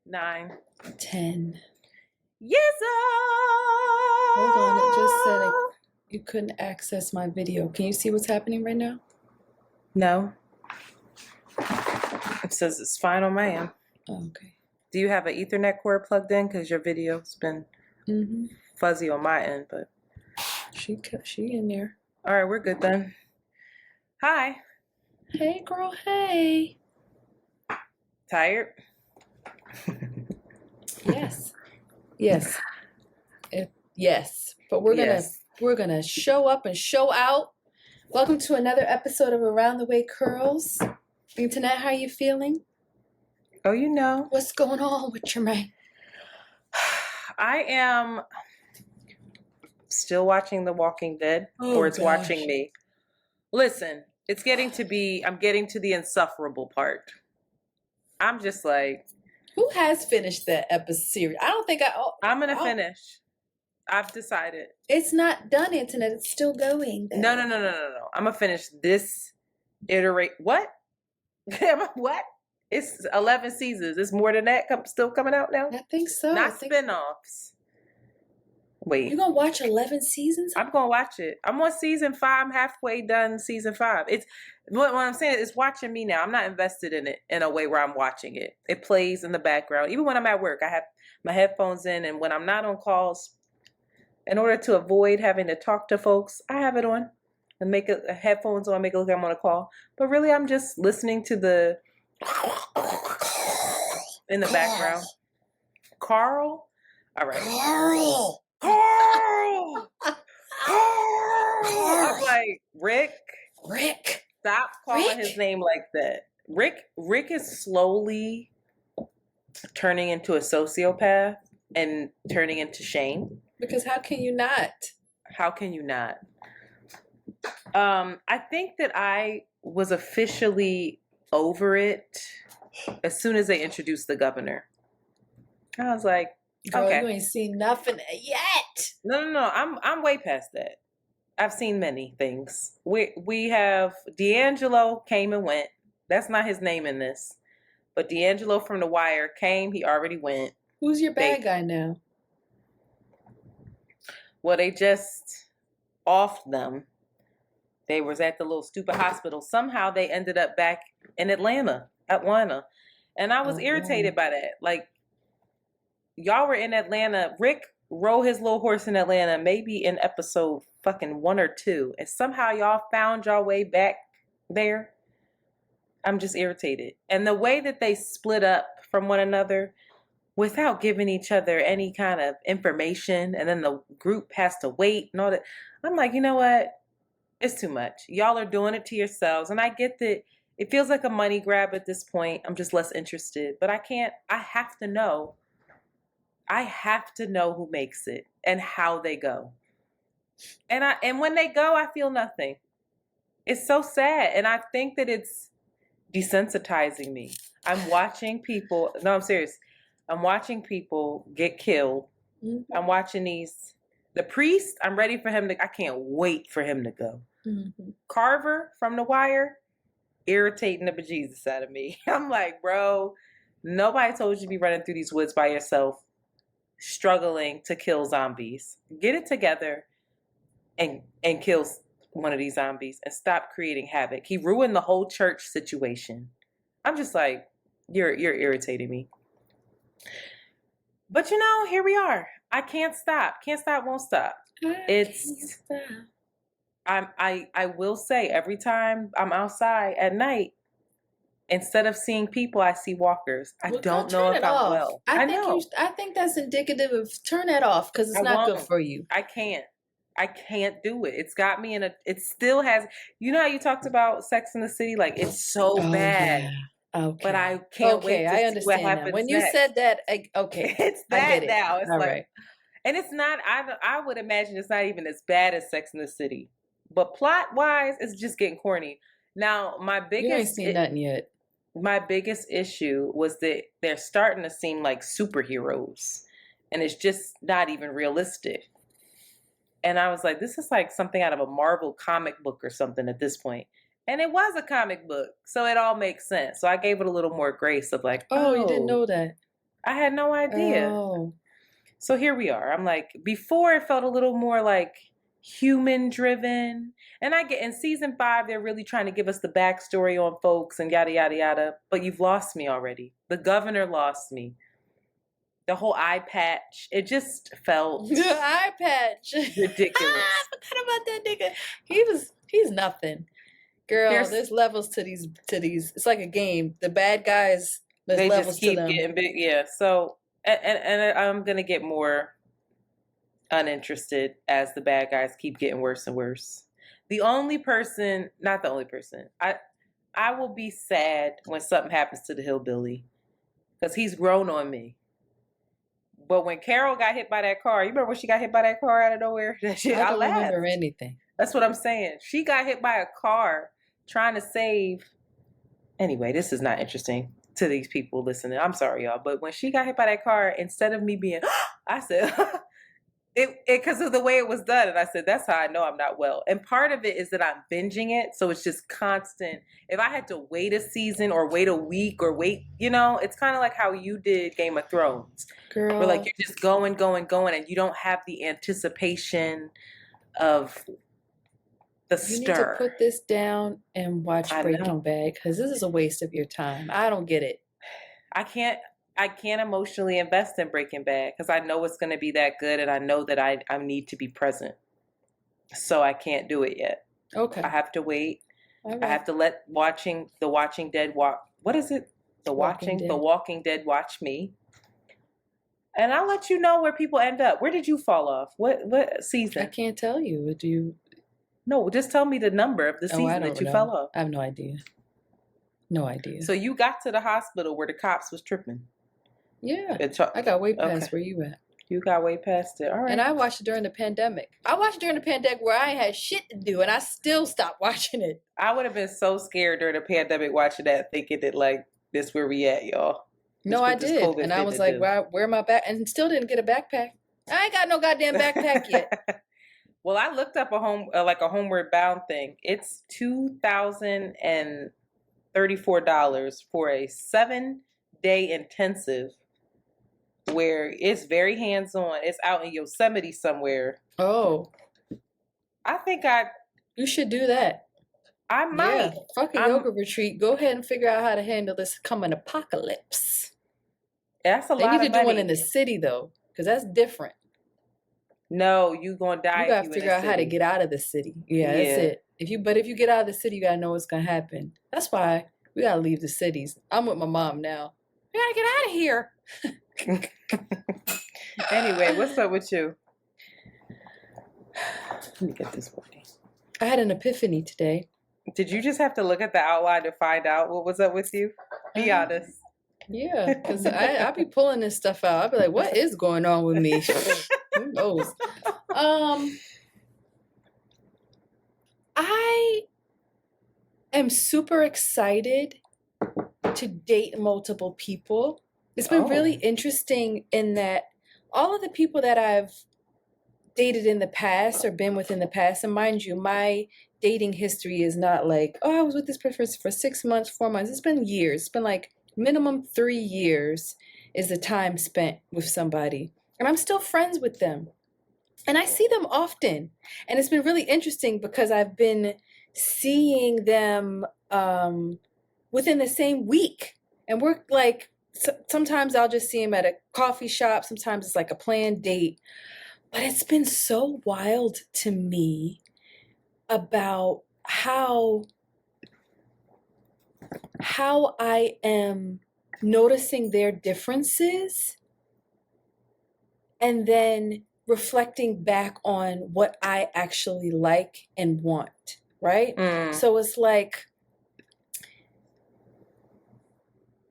9. 10. Yes, sir. Hold on, it just said you couldn't access my video. Can you see what's happening right now? No. It says it's fine on my end. Oh, okay. Do you have an Ethernet cord plugged in? Because your video's been fuzzy on my end, but she in there. All right, we're good then. Hi. Hey, girl. Hey. Tired? Yes. Yes. Yes. But we're gonna show up and show out. Welcome to another episode of Around the Way Curls. Internet, how you feeling? Oh, you know. What's going on with your man? I am still watching The Walking Dead, or it's watching me. Listen, I'm getting to the insufferable part. I'm just like, who has finished that episode series? I don't think I'm going to finish. I've decided. It's not done, Internet. It's still going. Though. No. I'm going to finish this What? What? It's 11 seasons. It's more than that still coming out now? I think so. Not spinoffs. Wait. You're going to watch 11 seasons? I'm going to watch it. I'm on season 5. I'm halfway done season 5. It's what I'm saying is watching me now. I'm not invested in it in a way where I'm watching it. It plays in the background. Even when I'm at work, I have my headphones in, and when I'm not on calls, in order to avoid having to talk to folks, I have it on and make headphones on, make it look like I'm on a call. But really, I'm just listening to the in the background. Carl? All right. Carl! I'm like, Rick. Stop calling his name like that. Rick is slowly turning into a sociopath and turning into Shane. Because how can you not? I think that I was officially over it as soon as they introduced the governor. I was like, girl, okay. You ain't seen nothing yet. No. I'm way past that. I've seen many things. We have D'Angelo came and went. That's not his name in this. But D'Angelo from The Wire came. He already went. Who's your bad guy now? Well, they just offed them. They was at the little stupid hospital. Somehow they ended up back in Atlanta. And I was irritated by that. Like, y'all were in Atlanta. Rick rode his little horse in Atlanta, maybe in episode fucking 1 or 2. And somehow y'all found y'all way back there. I'm just irritated. And the way that they split up from one another without giving each other any kind of information, and then the group has to wait and all that. I'm like, you know what? It's too much. Y'all are doing it to yourselves. And I get that it feels like a money grab at this point. I'm just less interested. But I have to know. I have to know who makes it and how they go. And when they go, I feel nothing. It's so sad. And I think that it's desensitizing me. I'm watching people. No, I'm serious. I'm watching people get killed. Mm-hmm. I'm watching the priest. I'm ready for him I can't wait for him to go. Mm-hmm. Carver from The Wire, irritating the bejesus out of me. I'm like, bro, nobody told you to be running through these woods by yourself, struggling to kill zombies. Get it together and kill one of these zombies and stop creating havoc. He ruined the whole church situation. I'm just like, you're irritating me. But here we are. I can't stop. Can't stop, won't stop. I will say, every time I'm outside at night, instead of seeing people, I see walkers. I don't know if I'm well. I know. I think that's indicative of turn that off because it's not good for you. I can't do it. It's got me it still has, how you talked about Sex in the City? Like, it's so bad. Yeah. Okay. But I can't wait to see what happens when next. you said that, okay. It's that now. It's all like, right. And it's not, I would imagine it's not even as bad as Sex in the City. But plot-wise, it's just getting corny. Now, you ain't seen nothing yet. My biggest issue was that they're starting to seem like superheroes. And it's just not even realistic. And I was like, this is like something out of a Marvel comic book or something at this point. And it was a comic book, so it all makes sense. So I gave it a little more grace of like, oh, you didn't know that. I had no idea. Oh. So here we are. I'm like, before it felt a little more like human driven. And I get in season 5, they're really trying to give us the backstory on folks and yada, yada, yada. But you've lost me already. The governor lost me. The whole eye patch, it just felt The eye patch. ridiculous. I forgot about that nigga. He's nothing. Girl, there's levels to these. It's like a game. The bad guys, there's levels just keep to them. Getting big. Yeah. So and I'm gonna get more uninterested as the bad guys keep getting worse and worse. Not the only person. I will be sad when something happens to the hillbilly because he's grown on me. But when Carol got hit by that car, you remember when she got hit by that car out of nowhere? That shit, I don't laughed. remember anything. That's what I'm saying. She got hit by a car trying to save. Anyway, this is not interesting to these people listening. I'm sorry, y'all. But when she got hit by that car, instead of me being, I said, it because of the way it was done. And I said, that's how I know I'm not well. And part of it is that I'm binging it. So it's just constant. If I had to wait a season or wait a week or wait, it's kind of like how you did Game of Thrones. Girl. Where like you're just going, and you don't have the anticipation of the stir. You need to put this down and watch Breaking Bad because this is a waste of your time. I don't get it. I can't emotionally invest in Breaking Bad because I know it's going to be that good and I know that I need to be present. So I can't do it yet. Okay. I have to wait. Right. I have to let The Walking Dead what is it? The Walking Dead watch me. And I'll let you know where people end up. Where did you fall off? What season? I can't tell you. Do you? No, just tell me the number of the season that you fell off. I have no idea. No idea. So you got to the hospital where the cops was tripping. Yeah. I got way past where you at. You got way past it. All right. And I watched it during the pandemic. I watched it during the pandemic where I had shit to do and I still stopped watching it. I would have been so scared during the pandemic watching that, thinking that like this where we at, y'all. No, I did. And I was like, where am I back? And still didn't get a backpack. I ain't got no goddamn backpack yet. Well, I looked up a homeward bound thing. It's $2,034 for a 7-day intensive where it's very hands-on. It's out in Yosemite somewhere. Oh. I think you should do that. I might. Yeah, fuck a yoga retreat. Go ahead and figure out how to handle this coming apocalypse. That's a lot of money. They need to do one in the city, though, because that's different. No, you gonna die. You gotta figure out how to get out of the city. Yeah, that's it. If you get out of the city, you gotta know what's gonna happen. That's why we gotta leave the cities. I'm with my mom now. We gotta get out of here. Anyway, what's up with you? Let me get this one. I had an epiphany today. Did you just have to look at the outline to find out what was up with you? Be honest. Yeah, because I be pulling this stuff out. I'll be like, what is going on with me? Who knows? I am super excited to date multiple people. It's been really interesting in that all of the people that I've dated in the past or been with in the past, and mind you, my dating history is not like, oh, I was with this person for 6 months, 4 months. It's been years. It's been like minimum 3 years is the time spent with somebody. And I'm still friends with them. And I see them often. And it's been really interesting because I've been seeing them within the same week. And we're like, sometimes I'll just see them at a coffee shop. Sometimes it's like a planned date. But it's been so wild to me about how I am noticing their differences and then reflecting back on what I actually like and want, right? So it's like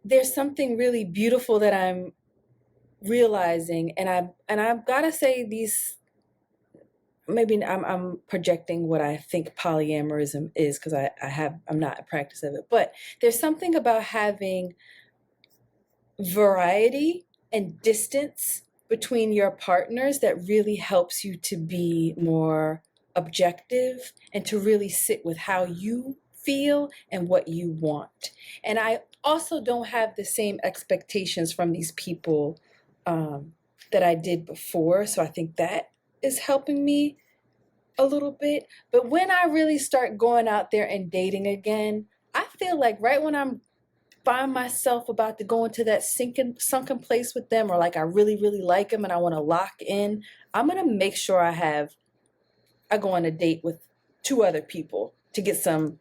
there's something really beautiful that I'm realizing, and I've got to say these. Maybe I'm projecting what I think polyamorism is because I'm not a practice of it, but there's something about having variety and distance between your partners that really helps you to be more objective and to really sit with how you feel and what you want. And I also don't have the same expectations from these people that I did before. So I think that is helping me a little bit. But when I really start going out there and dating again, I feel like right when I'm find myself about to go into that sunken place with them, or like I really, really like them and I want to lock in, I'm going to make sure I go on a date with 2 other people to get some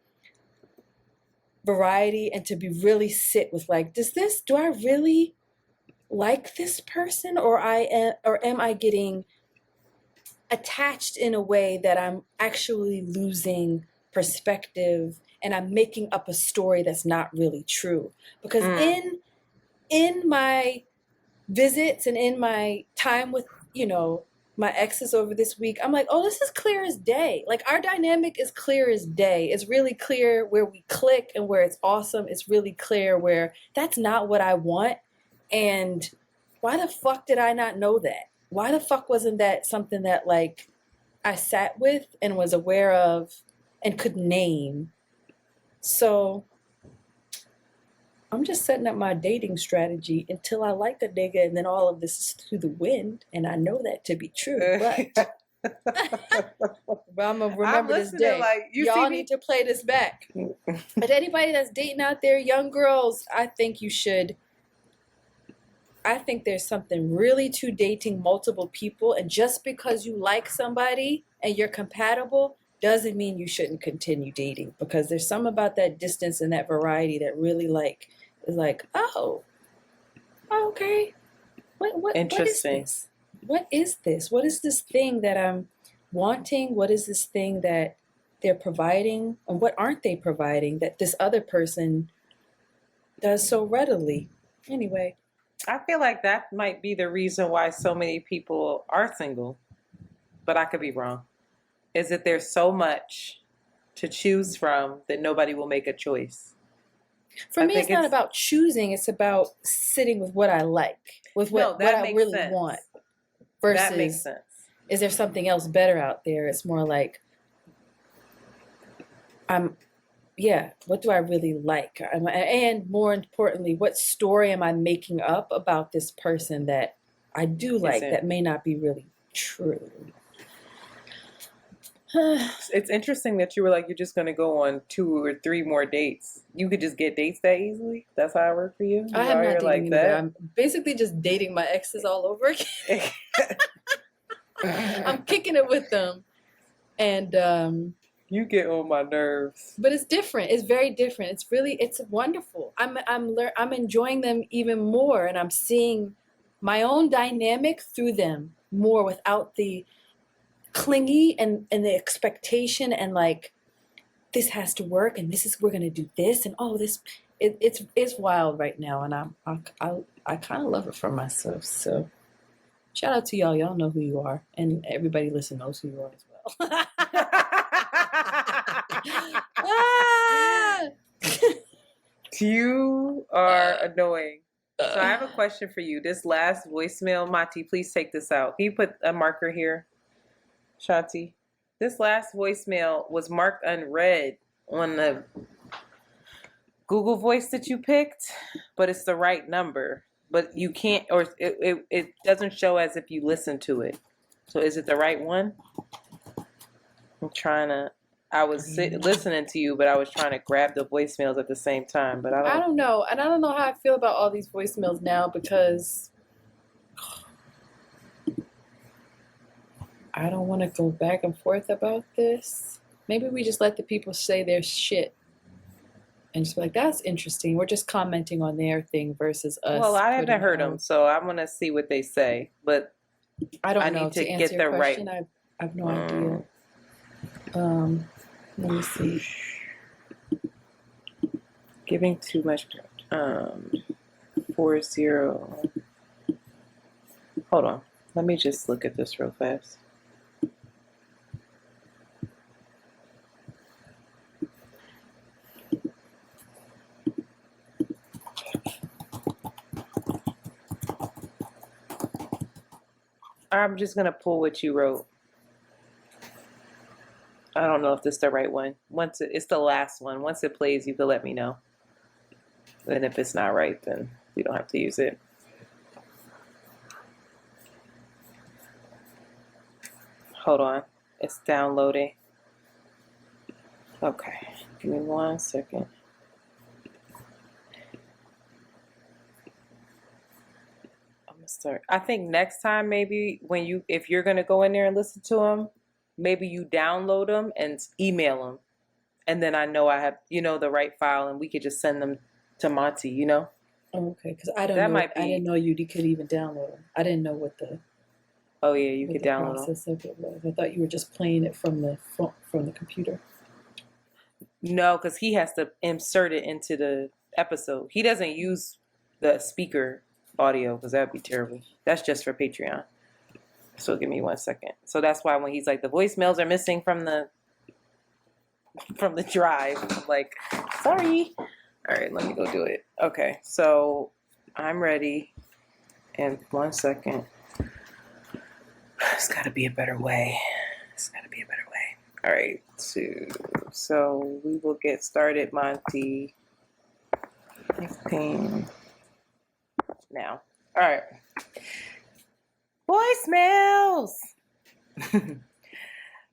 variety and to be really sit with like, do I really like this person, or am I getting attached in a way that I'm actually losing perspective and I'm making up a story that's not really true? Because in my visits and in my time with, my exes over this week, I'm like, oh, this is clear as day. Like, our dynamic is clear as day. It's really clear where we click and where it's awesome. It's really clear where that's not what I want. And why the fuck did I not know that? Why the fuck wasn't that something that like I sat with and was aware of and could name? So I'm just setting up my dating strategy until I like a nigga, and then all of this is through the wind, and I know that to be true. But I'm gonna remember this day. Like, y'all need to play this back. But anybody that's dating out there, young girls, I think there's something really to dating multiple people, and just because you like somebody and you're compatible doesn't mean you shouldn't continue dating, because there's something about that distance and that variety that really is like, oh, okay. What interesting. What is this? What is this thing that I'm wanting? What is this thing that they're providing? And what aren't they providing that this other person does so readily? Anyway. I feel like that might be the reason why so many people are single, but I could be wrong. Is that there's so much to choose from that nobody will make a choice. For me, it's not about choosing. It's about sitting with what I like, with what I really want. Versus, that makes sense. Is there something else better out there? It's more like, what do I really like? And more importantly, what story am I making up about this person that I do like that may not be really true? It's interesting that you were like, you're just going to go on 2 or 3 more dates. You could just get dates that easily? That's how it worked for you? I am not dating anybody. I'm basically just dating my exes all over again. I'm kicking it with them. And you get on my nerves. But it's different. It's very different. It's wonderful. I'm enjoying them even more, and I'm seeing my own dynamic through them more without the clingy and the expectation and like, this has to work and we're gonna do this and it's wild right now, and I kind of love it for myself. So shout out to y'all. Y'all know who you are, and everybody listen knows who you are as well. You are annoying. So I have a question for you. This last voicemail, Mati, please take this out. Can you put a marker here, Shanti? This last voicemail was marked unread on the Google Voice that you picked, but it's the right number. But you can't, or it doesn't show as if you listen to it. So is it the right one? I was listening to you, but I was trying to grab the voicemails at the same time. But I don't know. And I don't know how I feel about all these voicemails now, because I don't want to go back and forth about this. Maybe we just let the people say their shit and just be like, that's interesting. We're just commenting on their thing versus us. Well, I haven't heard them, so I'm going to see what they say. But I don't know. Need to get the question, right. I have no idea. Let me see. Giving too much. 40. Hold on. Let me just look at this real fast. I'm just going to pull what you wrote. I don't know if this is the right one. It's the last one. Once it plays, you can let me know. And if it's not right, then you don't have to use it. Hold on. It's downloading. Okay. Give me 1 second. I'm gonna start. I think next time, maybe if you're gonna go in there and listen to them, maybe you download them and email them, and then I know I have the right file, and we could just send them to Monty. Okay, because I don't That know. might be. I didn't know you could even download them. I didn't know what the Oh yeah, you could download them. process of it was. I thought you were just playing it from the computer. No, because he has to insert it into the episode. He doesn't use the speaker audio because that'd be terrible. That's just for Patreon. So give me 1 second. So that's why when he's like, the voicemails are missing from the drive, I'm like, sorry. All right, let me go do it. Okay, so I'm ready. And 1 second. It's got to be a better way. All right, so we will get started, Monty. 15 now. All right. Voicemails.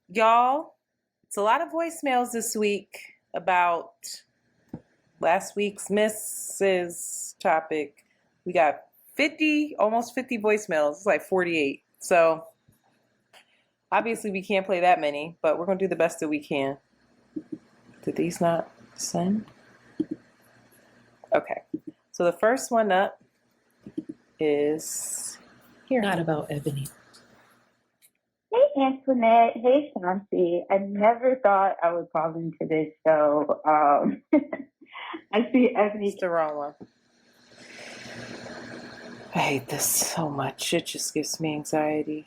Y'all, it's a lot of voicemails this week about last week's Mrs. topic. We got almost 50 voicemails. It's like 48. So obviously we can't play that many, but we're going to do the best that we can. Did these not send? Okay. So the first one up is here. Not about Ebony. Hey, Antoinette. Hey, Shanti. I never thought I would call into this show. I see Ebony. It's the wrong one. I hate this so much. It just gives me anxiety.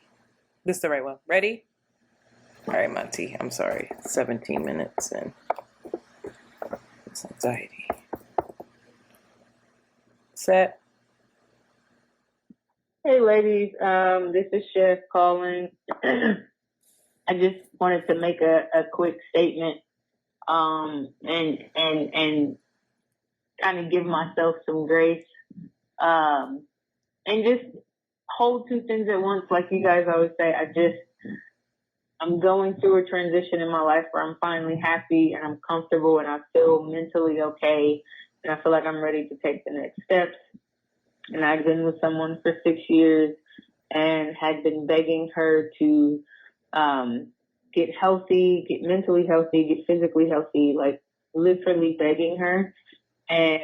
This is the right one. Ready? All right, Monty. I'm sorry. 17 minutes in. It's anxiety. Set. Hey, ladies. This is Chef calling. I just wanted to make a quick statement, and kind of give myself some grace, and just hold two things at once, like you guys always say. I'm going through a transition in my life where I'm finally happy and I'm comfortable and I feel mentally okay, and I feel like I'm ready to take the next steps. And I've been with someone for 6 years and had been begging her to get healthy, get mentally healthy, get physically healthy, like literally begging her. And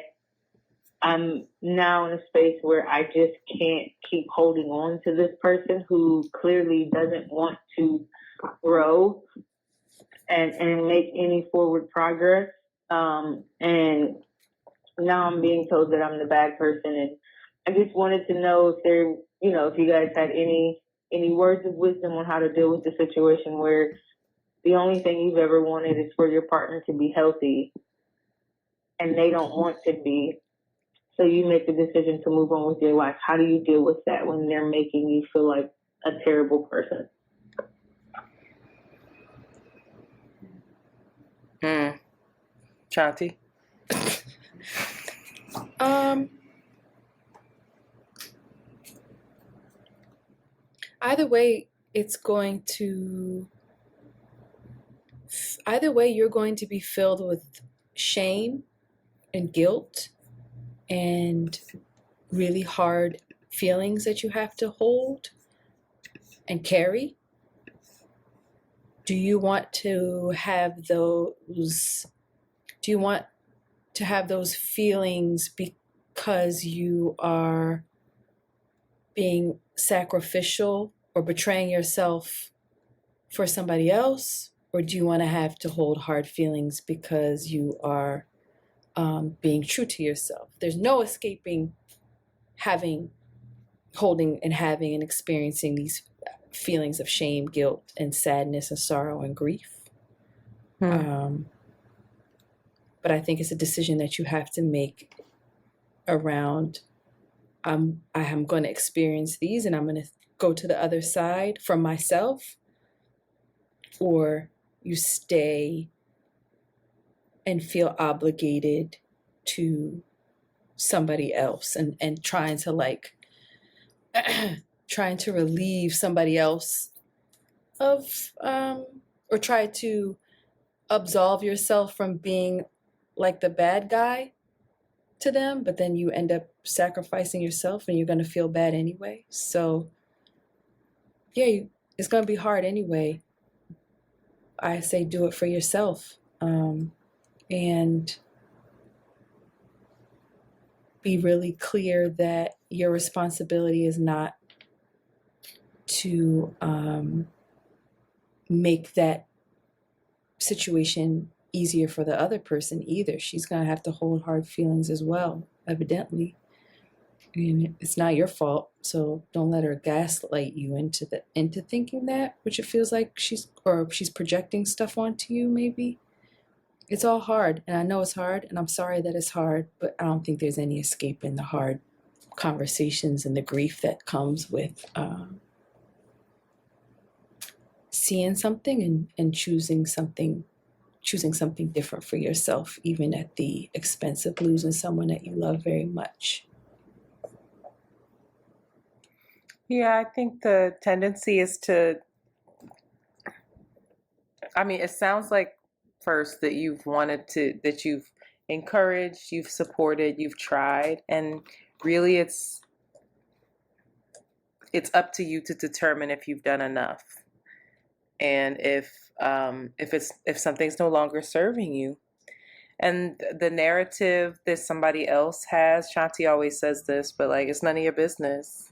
I'm now in a space where I just can't keep holding on to this person who clearly doesn't want to grow and make any forward progress. And now I'm being told that I'm the bad person, and I just wanted to know if you guys had any words of wisdom on how to deal with the situation where the only thing you've ever wanted is for your partner to be healthy and they don't want to be. So you make the decision to move on with your life. How do you deal with that when they're making you feel like a terrible person? Chanti. Either way, you're going to be filled with shame and guilt and really hard feelings that you have to hold and carry. Do you want to have those feelings because you are being sacrificial or betraying yourself for somebody else? Or do you want to have to hold hard feelings because you are being true to yourself? There's no escaping holding and having and experiencing these feelings of shame, guilt, and sadness and sorrow and grief. But I think it's a decision that you have to make around, I am going to experience these and I'm going to go to the other side for myself, or you stay and feel obligated to somebody else and trying to like trying to relieve somebody else of or try to absolve yourself from being like the bad guy to them, but then you end up sacrificing yourself and you're going to feel bad anyway. So yeah, it's going to be hard anyway. I say do it for yourself, and be really clear that your responsibility is not to make that situation easier for the other person either. She's going to have to hold hard feelings as well, evidently. And it's not your fault, so don't let her gaslight you into thinking that, which it feels like she's projecting stuff onto you. Maybe it's all hard, and I know it's hard, and I'm sorry that it's hard, but I don't think there's any escape in the hard conversations and the grief that comes with seeing something and choosing something different for yourself, even at the expense of losing someone that you love very much. Yeah, I think the tendency is to, I mean, it sounds like first that that you've encouraged, you've supported, you've tried, and really it's up to you to determine if you've done enough. And if something's no longer serving you. And the narrative that somebody else has, Shanti always says this, but like it's none of your business.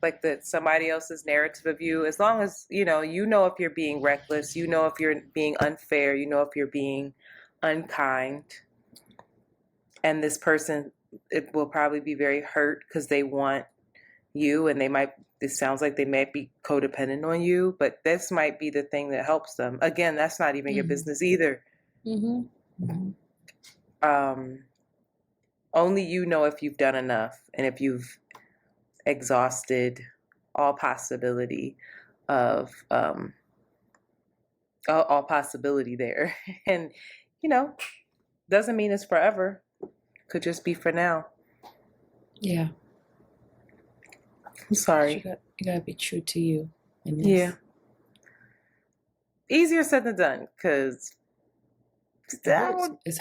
Like that somebody else's narrative of you, as long as you know if you're being reckless, you know if you're being unfair, you know if you're being unkind, and this person, it will probably be very hurt because they want you, and it sounds like they might be codependent on you, but this might be the thing that helps them. Again, that's not even your business either. Only you know if you've done enough and if you've exhausted all possibility of all possibility there. And doesn't mean it's forever. Could just be for now. Yeah. I'm sorry. You gotta be true to you in this. Yeah. Easier said than done, because I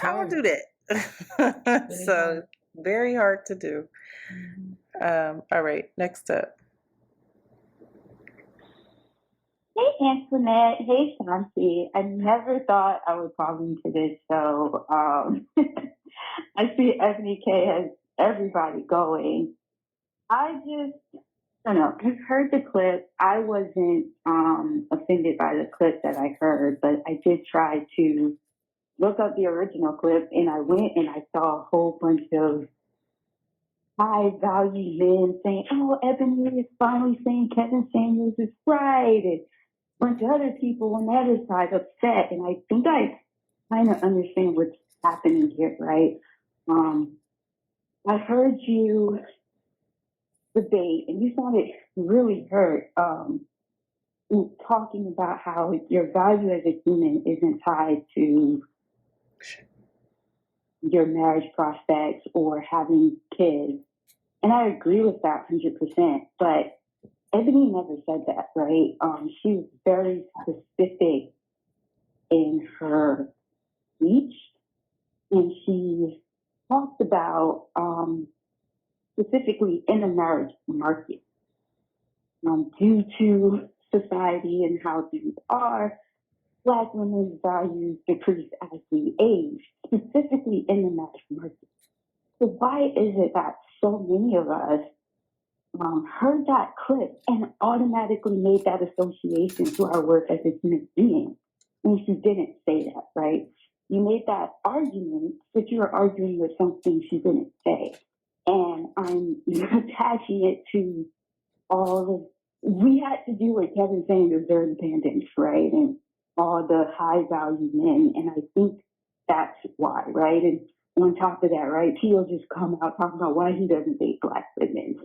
don't do that. Really so hard. Very hard to do. All right, next up. Hey, Antoinette. Hey, Shanti. I never thought I would call into this show. I see Ebony K has everybody going. I don't know. I've heard the clip. I wasn't offended by the clip that I heard, but I did try to look up the original clip, and I went and I saw a whole bunch of high value men saying, "Oh, Ebony is finally saying Kevin Samuels is right," and a bunch of other people on the other side upset. And I think I kind of understand what's happening here, right? I heard you debate, and you sounded really hurt, talking about how your value as a human isn't tied to your marriage prospects or having kids. And I agree with that 100%. But Ebony never said that, right? She was very specific in her speech, and she talked about specifically in the marriage market, due to society and how things are, Black women's values decrease as we age, specifically in the marriage market. So why is it that so many of us heard that clip and automatically made that association to our work as a human being when she didn't say that, right? You made that argument, but you were arguing with something she didn't say. And I'm attaching it to all we had to do with Kevin Samuels during the pandemic, right? And all the high value men. And I think that's why, right? And on top of that, right, he'll just come out talking about why he doesn't date Black women.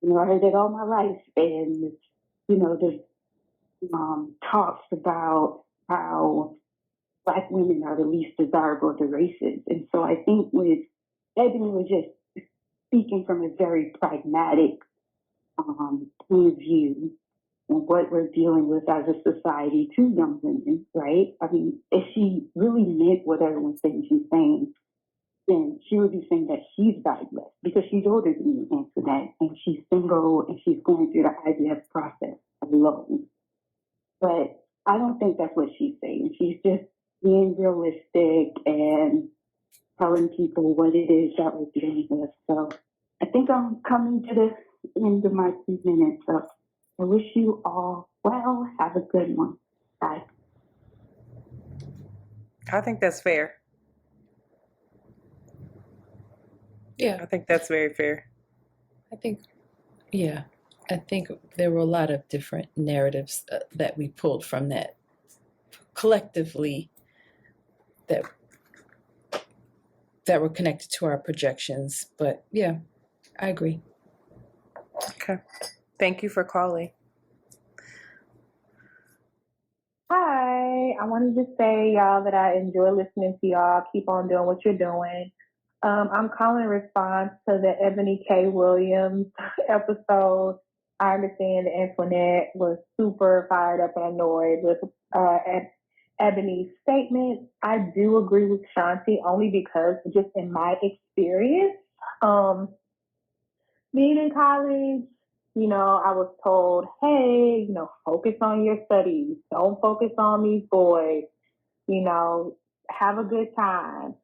I heard it all my life. And, the talks about how Black women are the least desirable of the races. And so I think with Ebony was just speaking from a very pragmatic point of view on what we're dealing with as a society to young women, right? I mean, if she really meant what everyone's saying she's saying, then she would be saying that she's valueless because she's older than me, Antoinette, and she's single and she's going through the IVF process alone. But I don't think that's what she's saying. She's just being realistic and telling people what it is that we're dealing with. So I think I'm coming to the end of my 2 minutes. So I wish you all well. Have a good one. Bye. I think that's fair. Yeah. I think that's very fair. I think there were a lot of different narratives that we pulled from that collectively that were connected to our projections. But yeah, I agree. Okay. Thank you for calling. Hi, I wanted to say, y'all, that I enjoy listening to y'all. Keep on doing what you're doing. I'm calling in response to the Ebony K. Williams episode. I understand Antoinette was super fired up and annoyed with Ebony's statement. I do agree with Shanti only because just in my experience, being in college, I was told, hey, focus on your studies. Don't focus on these boys. Have a good time.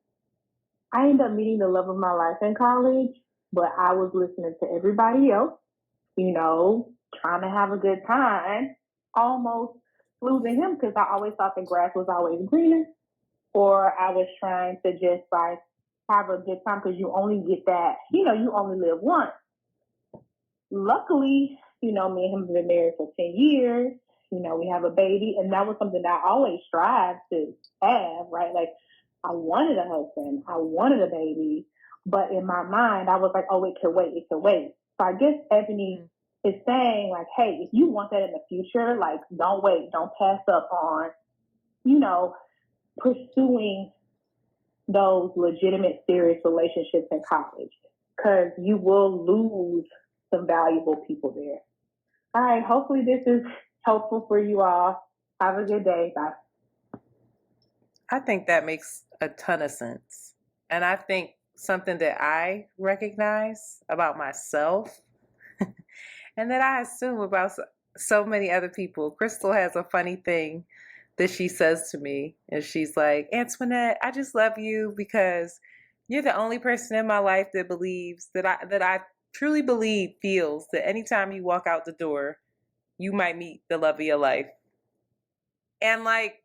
I ended up meeting the love of my life in college, but I was listening to everybody else, trying to have a good time, almost losing him because I always thought the grass was always greener, or I was trying to just have a good time because you only get that, you only live once. Luckily, me and him have been married for 10 years. We have a baby, and that was something that I always strived to have, right? Like, I wanted a husband, I wanted a baby, but in my mind, I was like, oh, it can wait, it can wait. So I guess Ebony is saying, like, hey, if you want that in the future, like, don't wait, don't pass up on, pursuing those legitimate, serious relationships in college, because you will lose some valuable people there. All right, hopefully this is helpful for you all. Have a good day. Bye. I think that makes a ton of sense. And I think something that I recognize about myself and that I assume about so many other people. Crystal has a funny thing that she says to me, and she's like, Antoinette, I just love you because you're the only person in my life that believes that I truly believe feels that anytime you walk out the door, you might meet the love of your life. And like,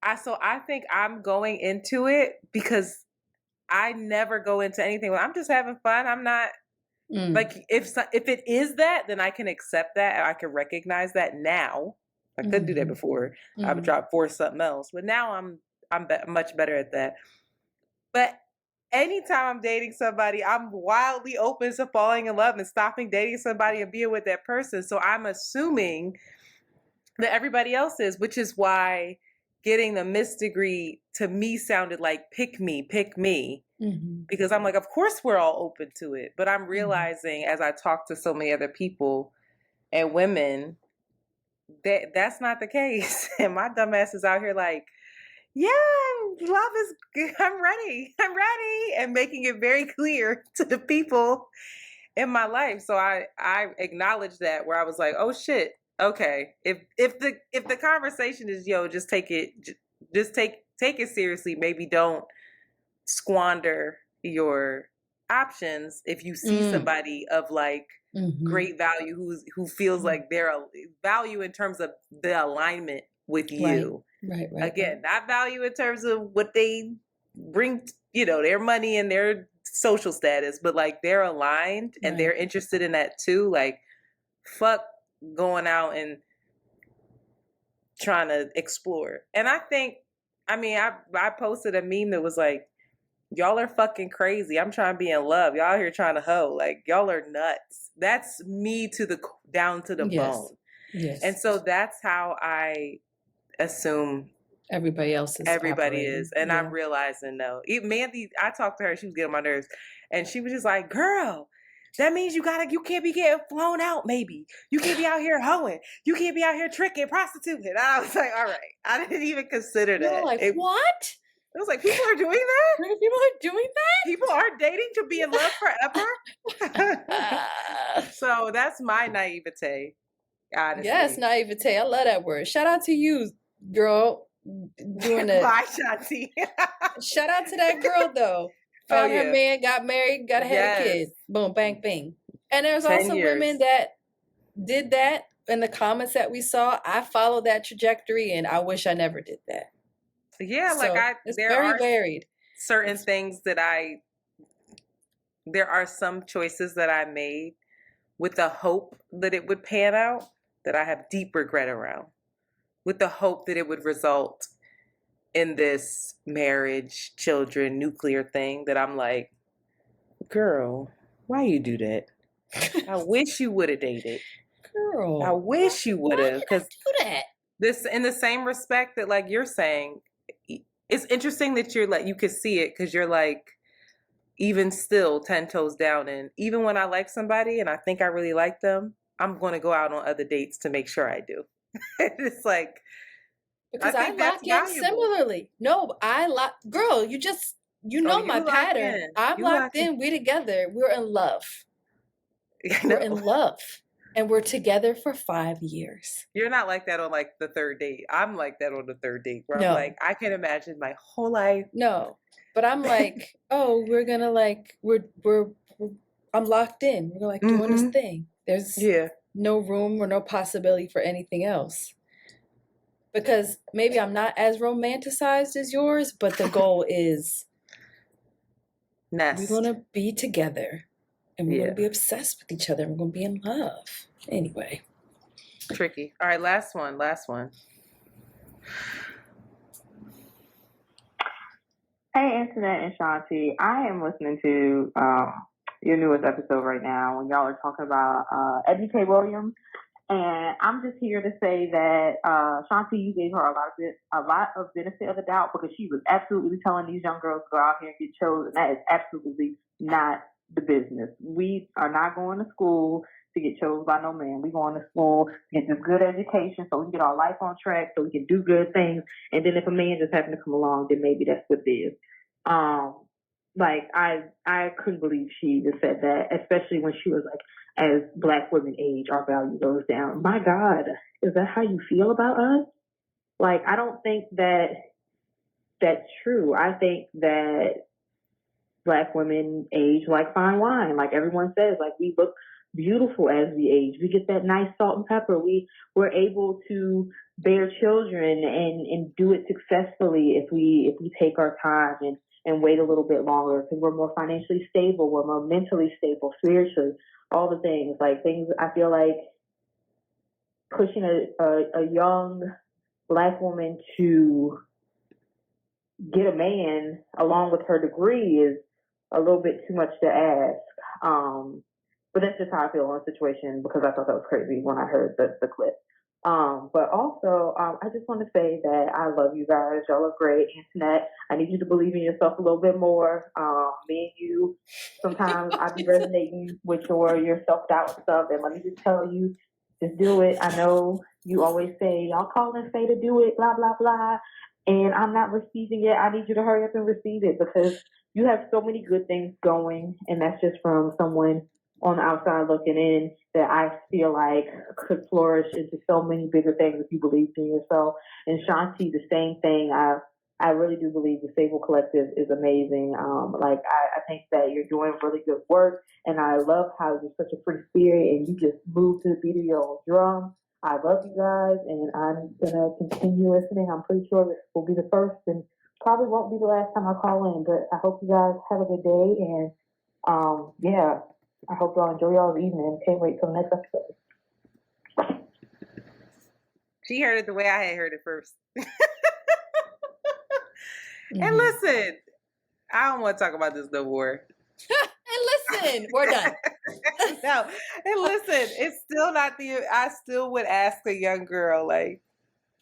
I think I'm going into it because I never go into anything. I'm just having fun. I'm not like, if it is that, then I can accept that. I can recognize that now. I couldn't do that before. I would try to force something else, but now I'm much better at that. But anytime I'm dating somebody, I'm wildly open to falling in love and stopping dating somebody and being with that person. So I'm assuming that everybody else is, which is why getting the Miss degree to me sounded like pick me. Because I'm like, of course we're all open to it. But I'm realizing as I talk to so many other people and women, that's not the case. And my dumb ass is out here like, yeah, love is good. I'm ready, and making it very clear to the people in my life. So I acknowledge that, where I was like, oh shit, okay. If the conversation is, just take it seriously. Maybe don't squander your options if you see somebody of like great value who feels like they're a value in terms of the alignment with you. Right. Again, not value in terms of what they bring, their money and their social status, but like they're aligned and they're interested in that too. Like, fuck going out and trying to explore. And I think, I posted a meme that was like, y'all are fucking crazy. I'm trying to be in love. Y'all here trying to hoe. Like, y'all are nuts. That's me down to the bone. Yes. And so that's how I assume everybody else is everybody operating. is. And I'm realizing, no. Even Mandy, I talked to her, she was getting on my nerves. And she was just like, girl, that means you can't be getting flown out, maybe. You can't be out here hoeing. You can't be out here tricking, prostituting. And I was like, all right. I didn't even consider that. You're like, what? It was like, people are doing that? People are doing that? People are dating to be in love forever? So that's my naivete, honestly. Yes, naivete. I love that word. Shout out to you, girl, doing it. Bye, Shanti. Shout out to that girl, though. Found her man, got married, got had a kid. Boom, bang, bing. And there's also women that did that in the comments that we saw. I followed that trajectory, and I wish I never did that. Yeah, so it's there very are varied. Certain things that there are some choices that I made with the hope that it would pan out that I have deep regret around, with the hope that it would result in this marriage, children, nuclear thing that I'm like, girl, why you do that? I wish you would have dated. Girl, I wish you would have. Because do that. This, in the same respect that, like you're saying, it's interesting that you're like, you could see it because you're like, even still 10 toes down. And even when I like somebody and I think I really like them, I'm going to go out on other dates to make sure I do. It's like, because I lock in similarly. No, girl, you know my pattern. I'm locked in. We together. We're in love. We're in love. And we're together for 5 years. You're not like that on like the third date. I'm like that on the third date where I'm like, I can imagine my whole life. No, but I'm like, oh, we're gonna like, I'm locked in. We're like doing this thing. There's no room or no possibility for anything else. Because maybe I'm not as romanticized as yours, but the goal is we're gonna be together. And we're going to be obsessed with each other. And we're going to be in love. Anyway. Tricky. All right, last one. Hey, Antoinette and Shanti. I am listening to your newest episode right now when y'all are talking about Eddie K. Williams. And I'm just here to say that Shanti, you gave her a lot of benefit of the doubt because she was absolutely telling these young girls to go out here and get chosen. That is absolutely not the business. We are not going to school to get chosen by no man. We're going to school to get this good education so we can get our life on track, so we can do good things. And then if a man just happened to come along, then maybe that's what it is. Like I couldn't believe she just said that, especially when she was like, as Black women age, our value goes down. My God, is that how you feel about us? Like, I don't think that that's true. I think that Black women age like fine wine. Like everyone says, like we look beautiful as we age. We get that nice salt and pepper. We're able to bear children and do it successfully if we take our time and wait a little bit longer because we're more financially stable, we're more mentally stable, spiritually, all the things. Like things I feel like pushing a young Black woman to get a man along with her degree is a little bit too much to ask. But that's just how I feel on the situation because I thought that was crazy when I heard the clip. But also, I just want to say that I love you guys. Y'all are great. Antoinette, I need you to believe in yourself a little bit more. Me and you, sometimes I be resonating with your self-doubt stuff. And let me just tell you, just do it. I know you always say, y'all call and say to do it, blah, blah, blah. And I'm not receiving it. I need you to hurry up and receive it because you have so many good things going. And that's just from someone on the outside looking in that I feel like could flourish into so many bigger things if you believe in yourself. And Shanti, the same thing. I really do believe the Sable Collective is amazing. I think that you're doing really good work, and I love how you're such a free spirit and you just move to the beat of your own drum. I love you guys, and I'm gonna continue listening. I'm pretty sure this will be the first and probably won't be the last time I call in. But I hope you guys have a good day, and I hope y'all enjoy y'all's evening. Can't wait till the next episode. She heard it the way I had heard it first. And listen, I don't want to talk about this no more. And listen, we're done. No, and listen, it's still not I still would ask a young girl, like,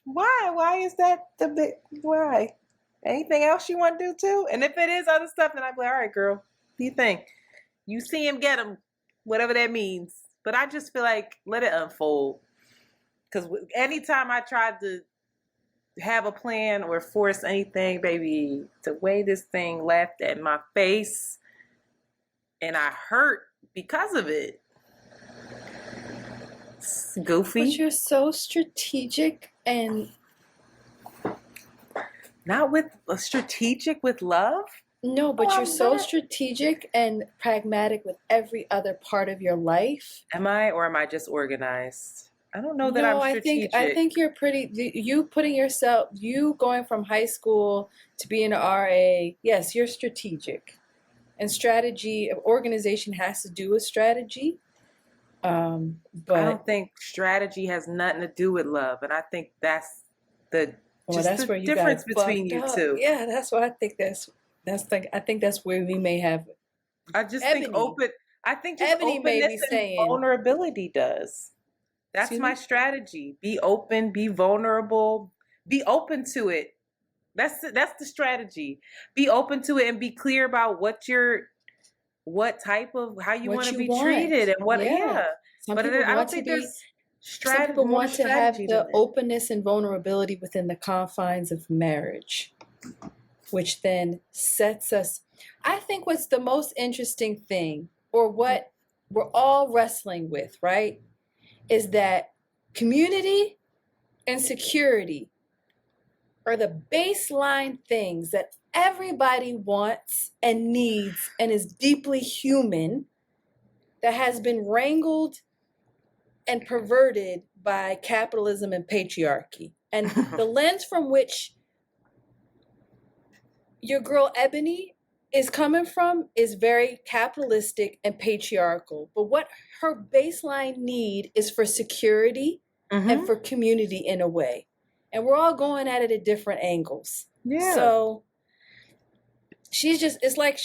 Why? Why is that the big? Why? Anything else you want to do too? And if it is other stuff, then I'd be like, all right, girl, what do you think? You see him, get him, whatever that means. But I just feel like let it unfold. Because anytime I tried to have a plan or force anything, baby, the way this thing laughed at my face, and I hurt because of it. It's goofy. But you're so strategic and not with strategic with love. No, but you're so not. Strategic and pragmatic with every other part of your life. Am I, or am I just organized? I don't know that I'm strategic. I think you're pretty. You going from high school to being an RA. Yes, you're strategic, and strategy organization has to do with strategy. But I don't think strategy has nothing to do with love, and I think that's the where you difference between you two. Yeah, that's what I think. I think that's where we may have. I just think open. I think just Ebony openness and vulnerability does. That's my strategy. Be open. Be vulnerable. Be open to it. That's the strategy. Be open to it and be clear about how you want to be treated and what. Yeah. But I don't think there's strategy. Some people want to have the openness and vulnerability within the confines of marriage, which then sets us. I think what's the most interesting thing, or what we're all wrestling with, right, is that community and security are the baseline things that everybody wants and needs and is deeply human, that has been wrangled and perverted by capitalism and patriarchy. And the lens from which your girl Ebony is coming from is very capitalistic and patriarchal. But what her baseline need is for security and for community in a way. And we're all going at it at different angles. Yeah. So it's like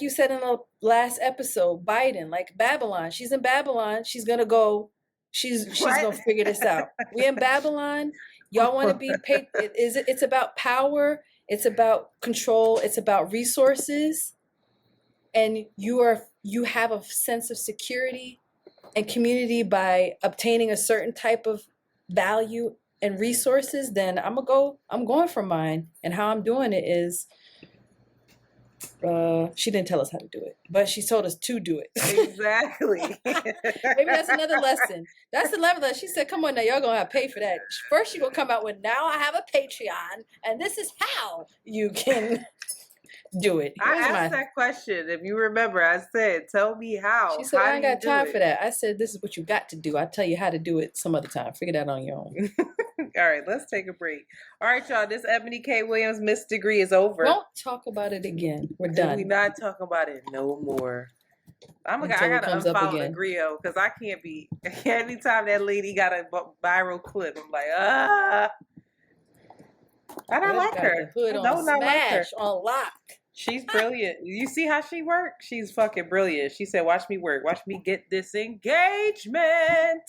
you said in the last episode, Biden, like Babylon. She's in Babylon. She's gonna go. She's gonna figure this out. We in Babylon. Y'all want to be paid? It's about power. It's about control. It's about resources. And you have a sense of security and community by obtaining a certain type of value and resources. Then I'm going for mine. And how I'm doing it is. She didn't tell us how to do it, but she told us to do it. Exactly. Maybe that's another lesson. That's the level that she said, come on now, y'all gonna have to pay for that. First she gonna come out with, now I have a Patreon, and this is how you can do it. I asked that question. If you remember, I said, tell me how. She said, I ain't got time for that. I said, this is what you got to do. I'll tell you how to do it some other time. Figure that on your own. All right, let's take a break. All right, y'all, this Ebony K. Williams Miss Degree is over. Don't talk about it again. We're done. We're not talking about it no more. I gotta unfollow the Grio because I can't be. Anytime that lady got a viral clip, I'm like, I don't like her. The hood on smash, on lock. She's brilliant. You see how she works? She's fucking brilliant. She said, watch me work. Watch me get this engagement.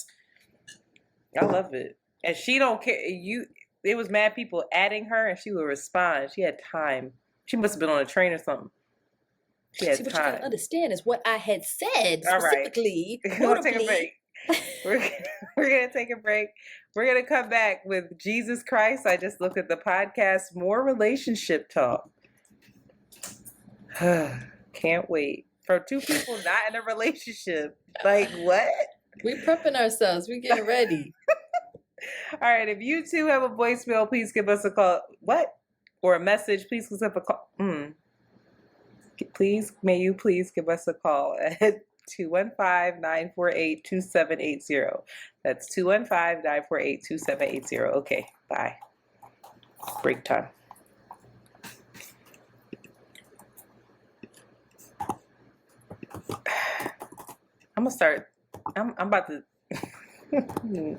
I love it. And she don't care. It was mad people adding her and she would respond. She had time. She must have been on a train or something. She had what time. You gotta understand is what I had said specifically. All right. We'll take a break. We're going to take a break. We're going to come back with Jesus Christ. I just looked at the podcast. More relationship talk. Can't wait. For two people not in a relationship. Like, what? We prepping ourselves. We getting ready. All right. If you two have a voicemail, please give us a call. What? Or a message. Please give us a call. May you please give us a call at 215-948-2780. That's 215-948-2780. Okay. Bye. Break time. I'm gonna start. I'm about to.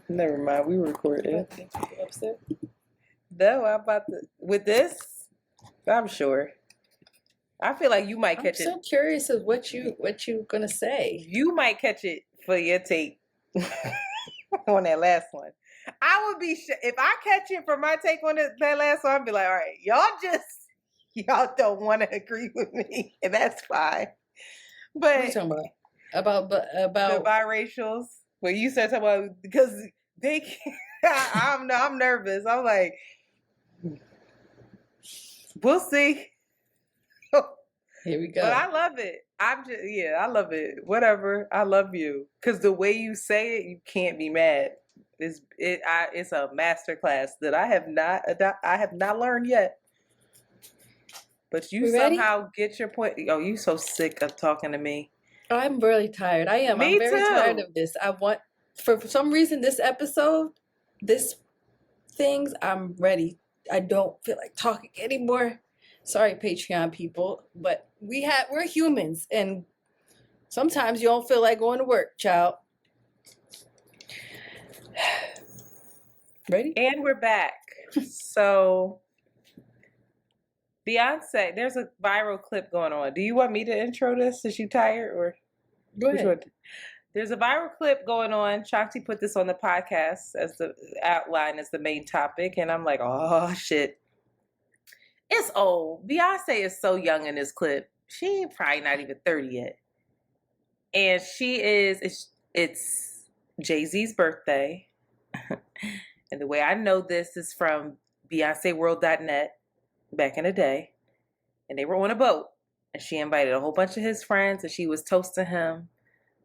Never mind. We recorded. No, I'm about to. With this, I'm sure. I feel like you might catch it. I'm so curious of what you gonna say. You might catch it for your take on that last one. I would be if I catch it for my take on that last song, I'd be like, all right, y'all don't want to agree with me, and that's fine. What are you But talking about? the About biracials, where you said something about because they, I'm nervous. I'm like, we'll see. here we go. But I love it. I love it. Whatever. I love you. Cause the way you say it, you can't be mad. It's a master class that I have not learned yet. But you We ready? somehow get your point. Oh, you so sick of talking to me. I'm really tired. I am. Me I'm very tired too. of this. For some reason, this episode, this things, I'm ready. I don't feel like talking anymore. Sorry, Patreon people, but we're humans, and sometimes you don't feel like going to work, child. Ready? And we're back. So Beyonce, there's a viral clip going on. Do you want me to intro this? Is you tired or Go ahead. There's a viral clip going on. Shanti put this on the podcast as the outline as the main topic, and I'm like, oh shit. It's old. Beyonce is so young in this clip. She ain't probably not even 30 yet. And it's Jay-Z's birthday. And the way I know this is from BeyonceWorld.net back in the day. And they were on a boat. And she invited a whole bunch of his friends, and she was toasting him,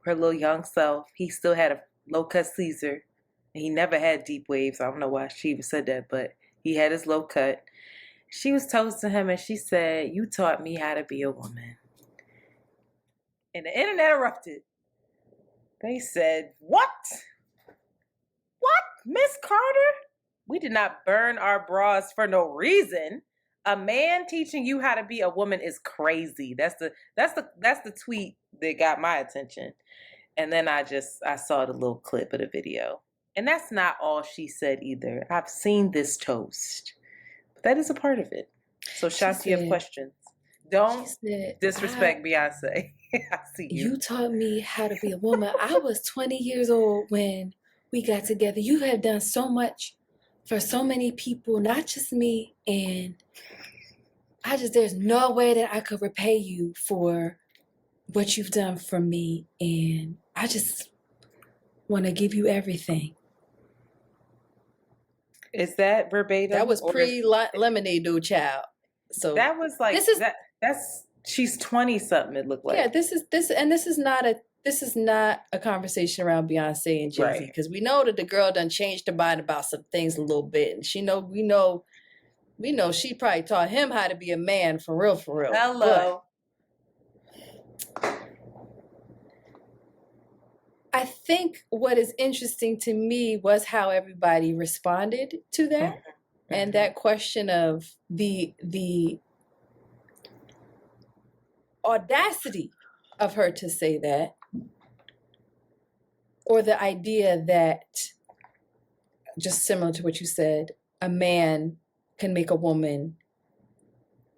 her little young self. He still had a low-cut Caesar. And he never had deep waves. I don't know why she even said that, but he had his low cut. She was toasting him, and she said, "You taught me how to be a woman." And the internet erupted. They said, "What? What, Miss Carter? We did not burn our bras for no reason. A man teaching you how to be a woman is crazy." That's the tweet that got my attention. And then I saw the little clip of the video. And that's not all she said either. I've seen this toast. But that is a part of it. So Shanti, you have questions. Don't disrespect Beyonce. I see you. You taught me how to be a woman. I was 20 years old when we got together. You have done so much for so many people, not just me. And there's no way that I could repay you for what you've done for me. And I just want to give you everything. Is that verbatim? That was pre-lemonade, dude, child. So that was like that's she's 20 something. It looked like. Yeah, this is not a conversation around Beyonce and Jay-Z, because we know that the girl done changed her mind about some things a little bit, and we know she probably taught him how to be a man for real. Hello. But I think what is interesting to me was how everybody responded to that. Mm-hmm. And that question of the audacity of her to say that, or the idea that, just similar to what you said, a man can make a woman,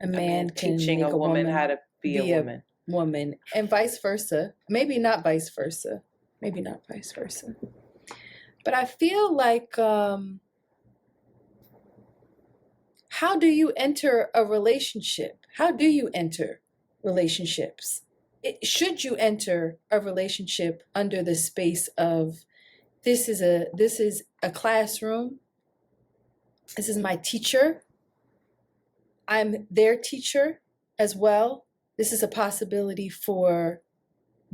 a man can teaching make a woman how to be a woman, and vice versa. Maybe not vice versa. But I feel like, how do you enter a relationship? How do you enter relationships? Should you enter a relationship under the space of, this is a classroom, this is my teacher, I'm their teacher as well, this is a possibility for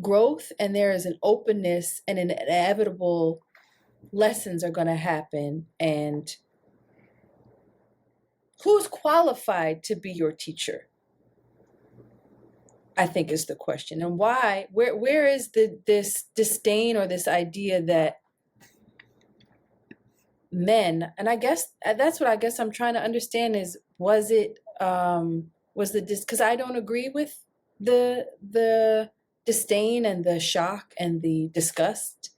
growth, and there is an openness and an inevitable lessons are going to happen, and who's qualified to be your teacher, I think, is the question. And why, where is this disdain or this idea that men, and I guess that's what I guess I'm trying to understand is, because I don't agree with the disdain and the shock and the disgust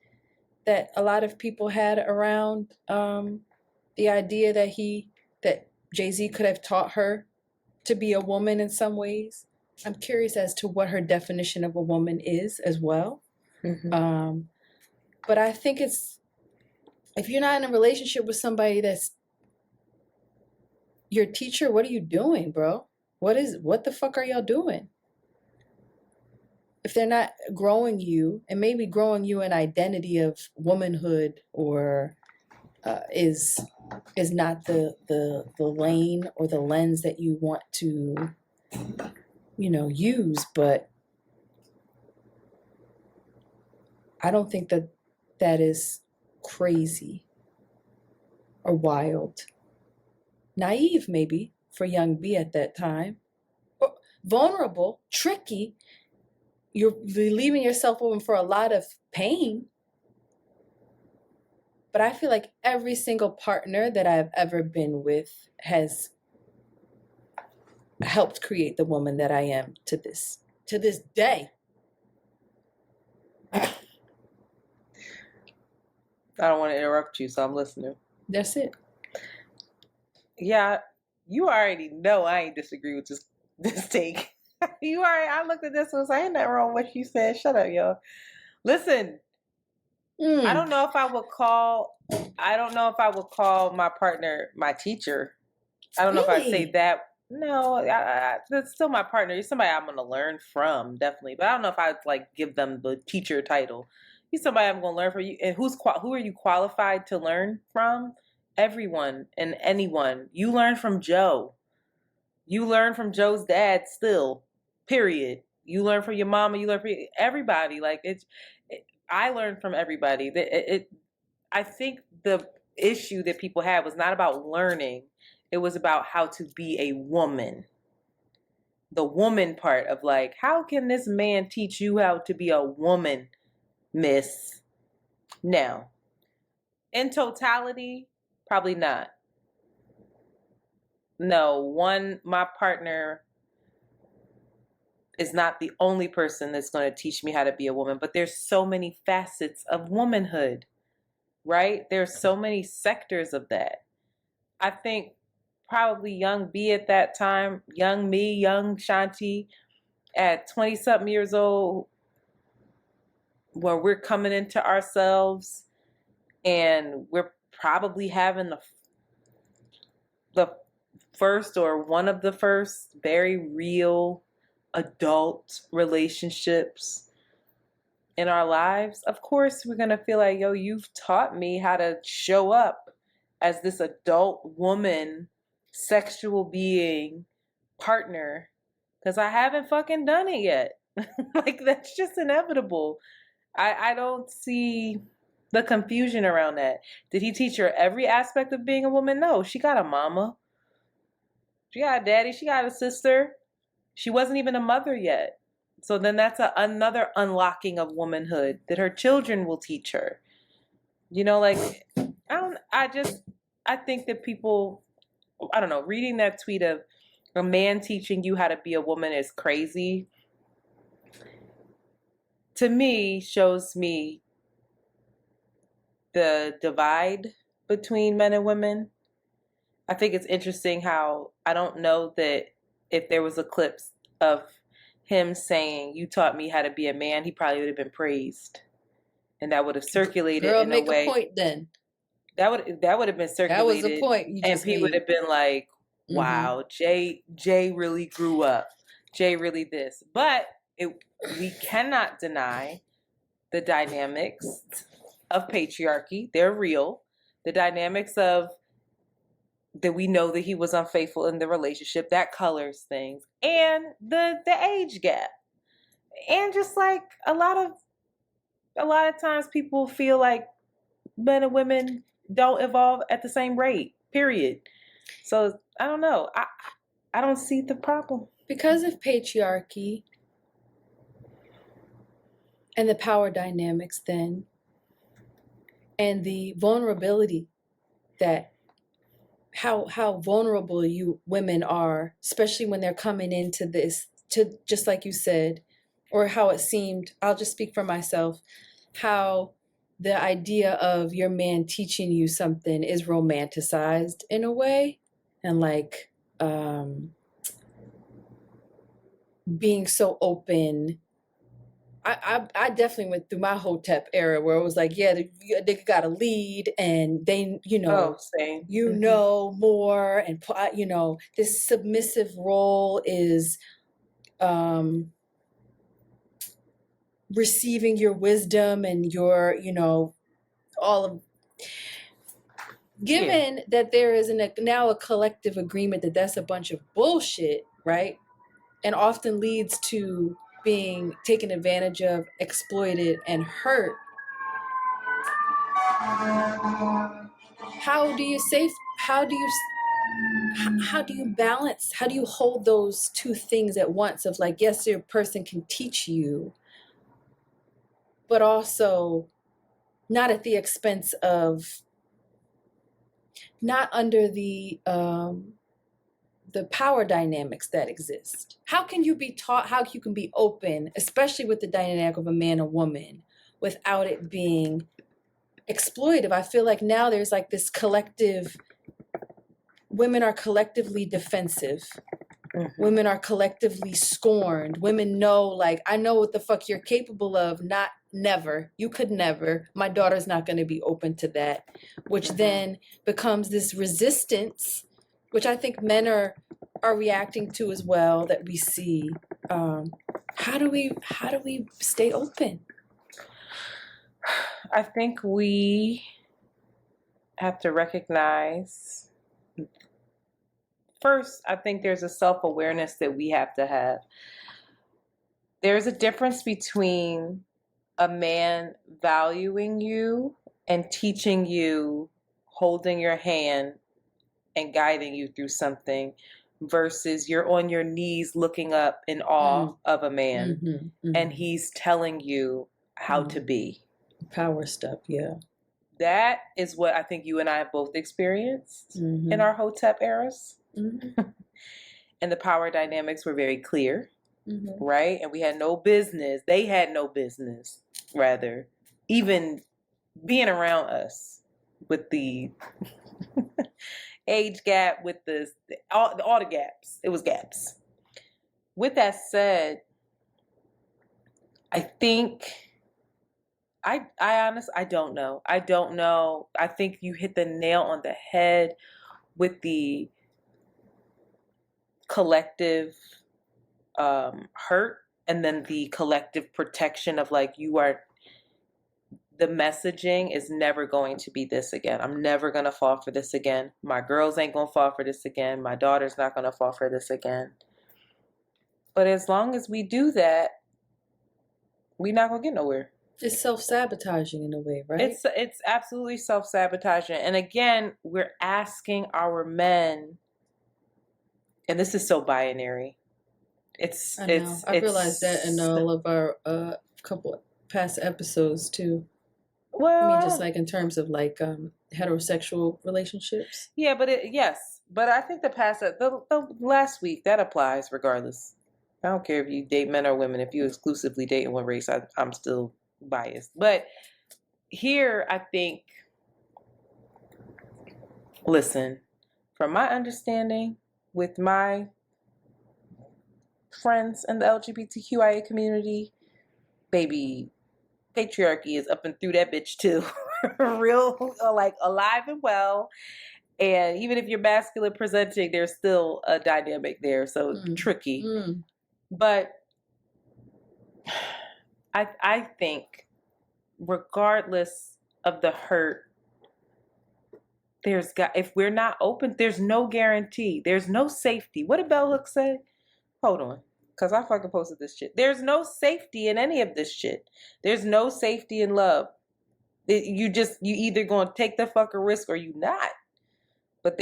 that a lot of people had around the idea that Jay-Z could have taught her to be a woman in some ways. I'm curious as to what her definition of a woman is as well. Mm-hmm. But I think it's If you're not in a relationship with somebody that's your teacher, what are you doing, bro? What the fuck are y'all doing? If they're not growing you, and maybe growing you an identity of womanhood, or is not the lane or the lens that you want to, use. But I don't think that is crazy or wild. Naive, maybe, for young B at that time. Or vulnerable, tricky. You're leaving yourself open for a lot of pain. But I feel like every single partner that I've ever been with has helped create the woman that I am to this day. I don't want to interrupt you, so I'm listening. That's it. Yeah, you already know I ain't disagree with this take. I looked at this and was like, ain't nothing wrong with what you said. Shut up, y'all. Listen, I don't know if I would call my partner my teacher. I don't know if I'd say that. No, that's still my partner. He's somebody I'm going to learn from, definitely. But I don't know if I'd like give them the teacher title. He's somebody I'm going to learn from. You. And who are you qualified to learn from? Everyone and anyone. You learn from Joe. You learn from Joe's dad still, period. You learn from your mama. You learn from everybody. Like I learned from everybody. I think the issue that people had was not about learning. It was about how to be a woman. The woman part of like, how can this man teach you how to be a woman, miss? Now, in totality, probably not. No, my partner is not the only person that's going to teach me how to be a woman, but there's so many facets of womanhood, right? There's so many sectors of that. I think probably young B at that time, young me, young Shanti at 20-something years old, where we're coming into ourselves and we're probably having the first or one of the first very real adult relationships in our lives. Of course, we're going to feel like, yo, you've taught me how to show up as this adult woman, sexual being, partner, because I haven't fucking done it yet. Like, that's just inevitable. I don't see the confusion around that. Did he teach her every aspect of being a woman? No, she got a mama. She got a daddy. She got a sister. She wasn't even a mother yet. So then that's another unlocking of womanhood that her children will teach her. Like, I think that people, I don't know, reading that tweet of a man teaching you how to be a woman is crazy. To me, shows me the divide between men and women. I think it's interesting how I don't know that if there was a clip of him saying, you taught me how to be a man, he probably would have been praised. And that would have circulated Girl, in make a way. A point then. That would have been circulated. That was the point you just and people would have been like, wow, mm-hmm. Jay really grew up. Jay really this. But we cannot deny the dynamics of patriarchy. They're real. The dynamics of that we know that he was unfaithful in the relationship, that colors things. And the age gap. And just like a lot of times people feel like men and women don't evolve at the same rate, period. So I don't know. I don't see the problem. Because of patriarchy and the power dynamics then, and the vulnerability that how vulnerable you women are, especially when they're coming into this, to just like you said, or how it seemed, I'll just speak for myself, how the idea of your man teaching you something is romanticized in a way, and like being so open I definitely went through my Hotep era where it was like, yeah, they got a lead and they, Same. more, and this submissive role is receiving your wisdom and your, all of. Given that there is now a collective agreement that that's a bunch of bullshit, right? And often leads to being taken advantage of, exploited, and hurt. How do you balance, how do you hold those two things at once of like, yes, your person can teach you, but also not at the expense of, not under the power dynamics that exist. How can you be taught, how you can be open, especially with the dynamic of a man and woman, without it being exploitive? I feel like now there's like this collective, women are collectively defensive. Mm-hmm. Women are collectively scorned. Women know, like, I know what the fuck you're capable of, not never. You could never. My daughter's not going to be open to that, which then becomes this resistance, which I think men are reacting to as well, that we see. How do we stay open? I think we have to recognize, first, I think there's a self-awareness that we have to have. There's a difference between a man valuing you and teaching you, holding your hand and guiding you through something, versus you're on your knees looking up in awe of a man, and he's telling you how to be. Power stuff, yeah. That is what I think you and I have both experienced in our Hotep eras. And the power dynamics were very clear, right? And we had no business, they had no business, rather, even being around us with the age gap, with all the gaps. It was gaps. With that said, I think I honestly, I don't know. I think you hit the nail on the head with the collective hurt, and then the collective protection of like, the messaging is never going to be this again. I'm never going to fall for this again. My girls ain't going to fall for this again. My daughter's not going to fall for this again. But as long as we do that, we're not going to get nowhere. It's self-sabotaging in a way, right? It's absolutely self-sabotaging. And again, we're asking our men, and this is so binary. I realized that in all of our couple past episodes too. Well, I mean, just like in terms of like heterosexual relationships. Yeah, but I think the last week that applies regardless. I don't care if you date men or women. If you exclusively date in one race, I'm still biased. But here, I think, listen, from my understanding with my friends in the LGBTQIA community, baby, patriarchy is up and through that bitch too. Real, like, alive and well. And even if you're masculine presenting, there's still a dynamic there. So tricky. But I think regardless of the hurt, if we're not open, there's no guarantee. There's no safety. What did Bell Hooks say? Hold on. Because I fucking posted this shit. There's no safety in any of this shit. There's no safety in love. You either going to take the fucking risk or you not. But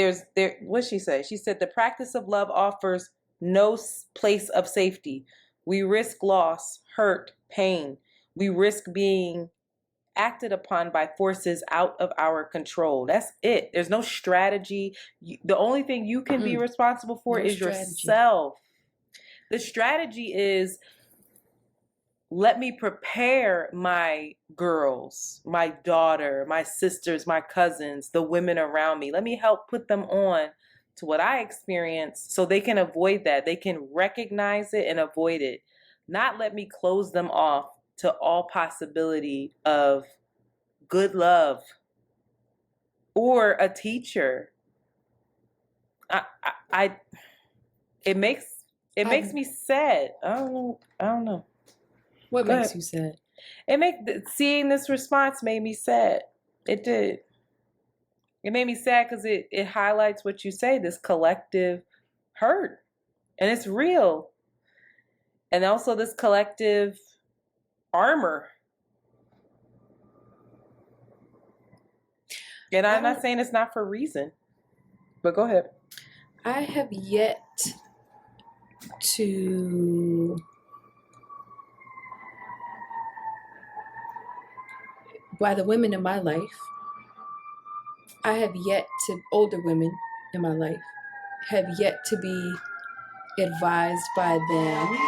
what'd she say? She said the practice of love offers no place of safety. We risk loss, hurt, pain. We risk being acted upon by forces out of our control. That's it. There's no strategy. The only thing you can be responsible for is yourself. The strategy is, let me prepare my girls, my daughter, my sisters, my cousins, the women around me. Let me help put them on to what I experienced so they can avoid that. They can recognize it and avoid it. Not let me close them off to all possibility of good love or a teacher. I it makes me sad. I don't know. What Go makes ahead. you sad? Seeing this response made me sad. It did. It made me sad because it highlights what you say, this collective hurt. And it's real. And also this collective armor. And I'm not saying it's not for a reason. But go ahead. I have yet to by the women in my life, I have yet to, older women in my life, have yet to be advised by them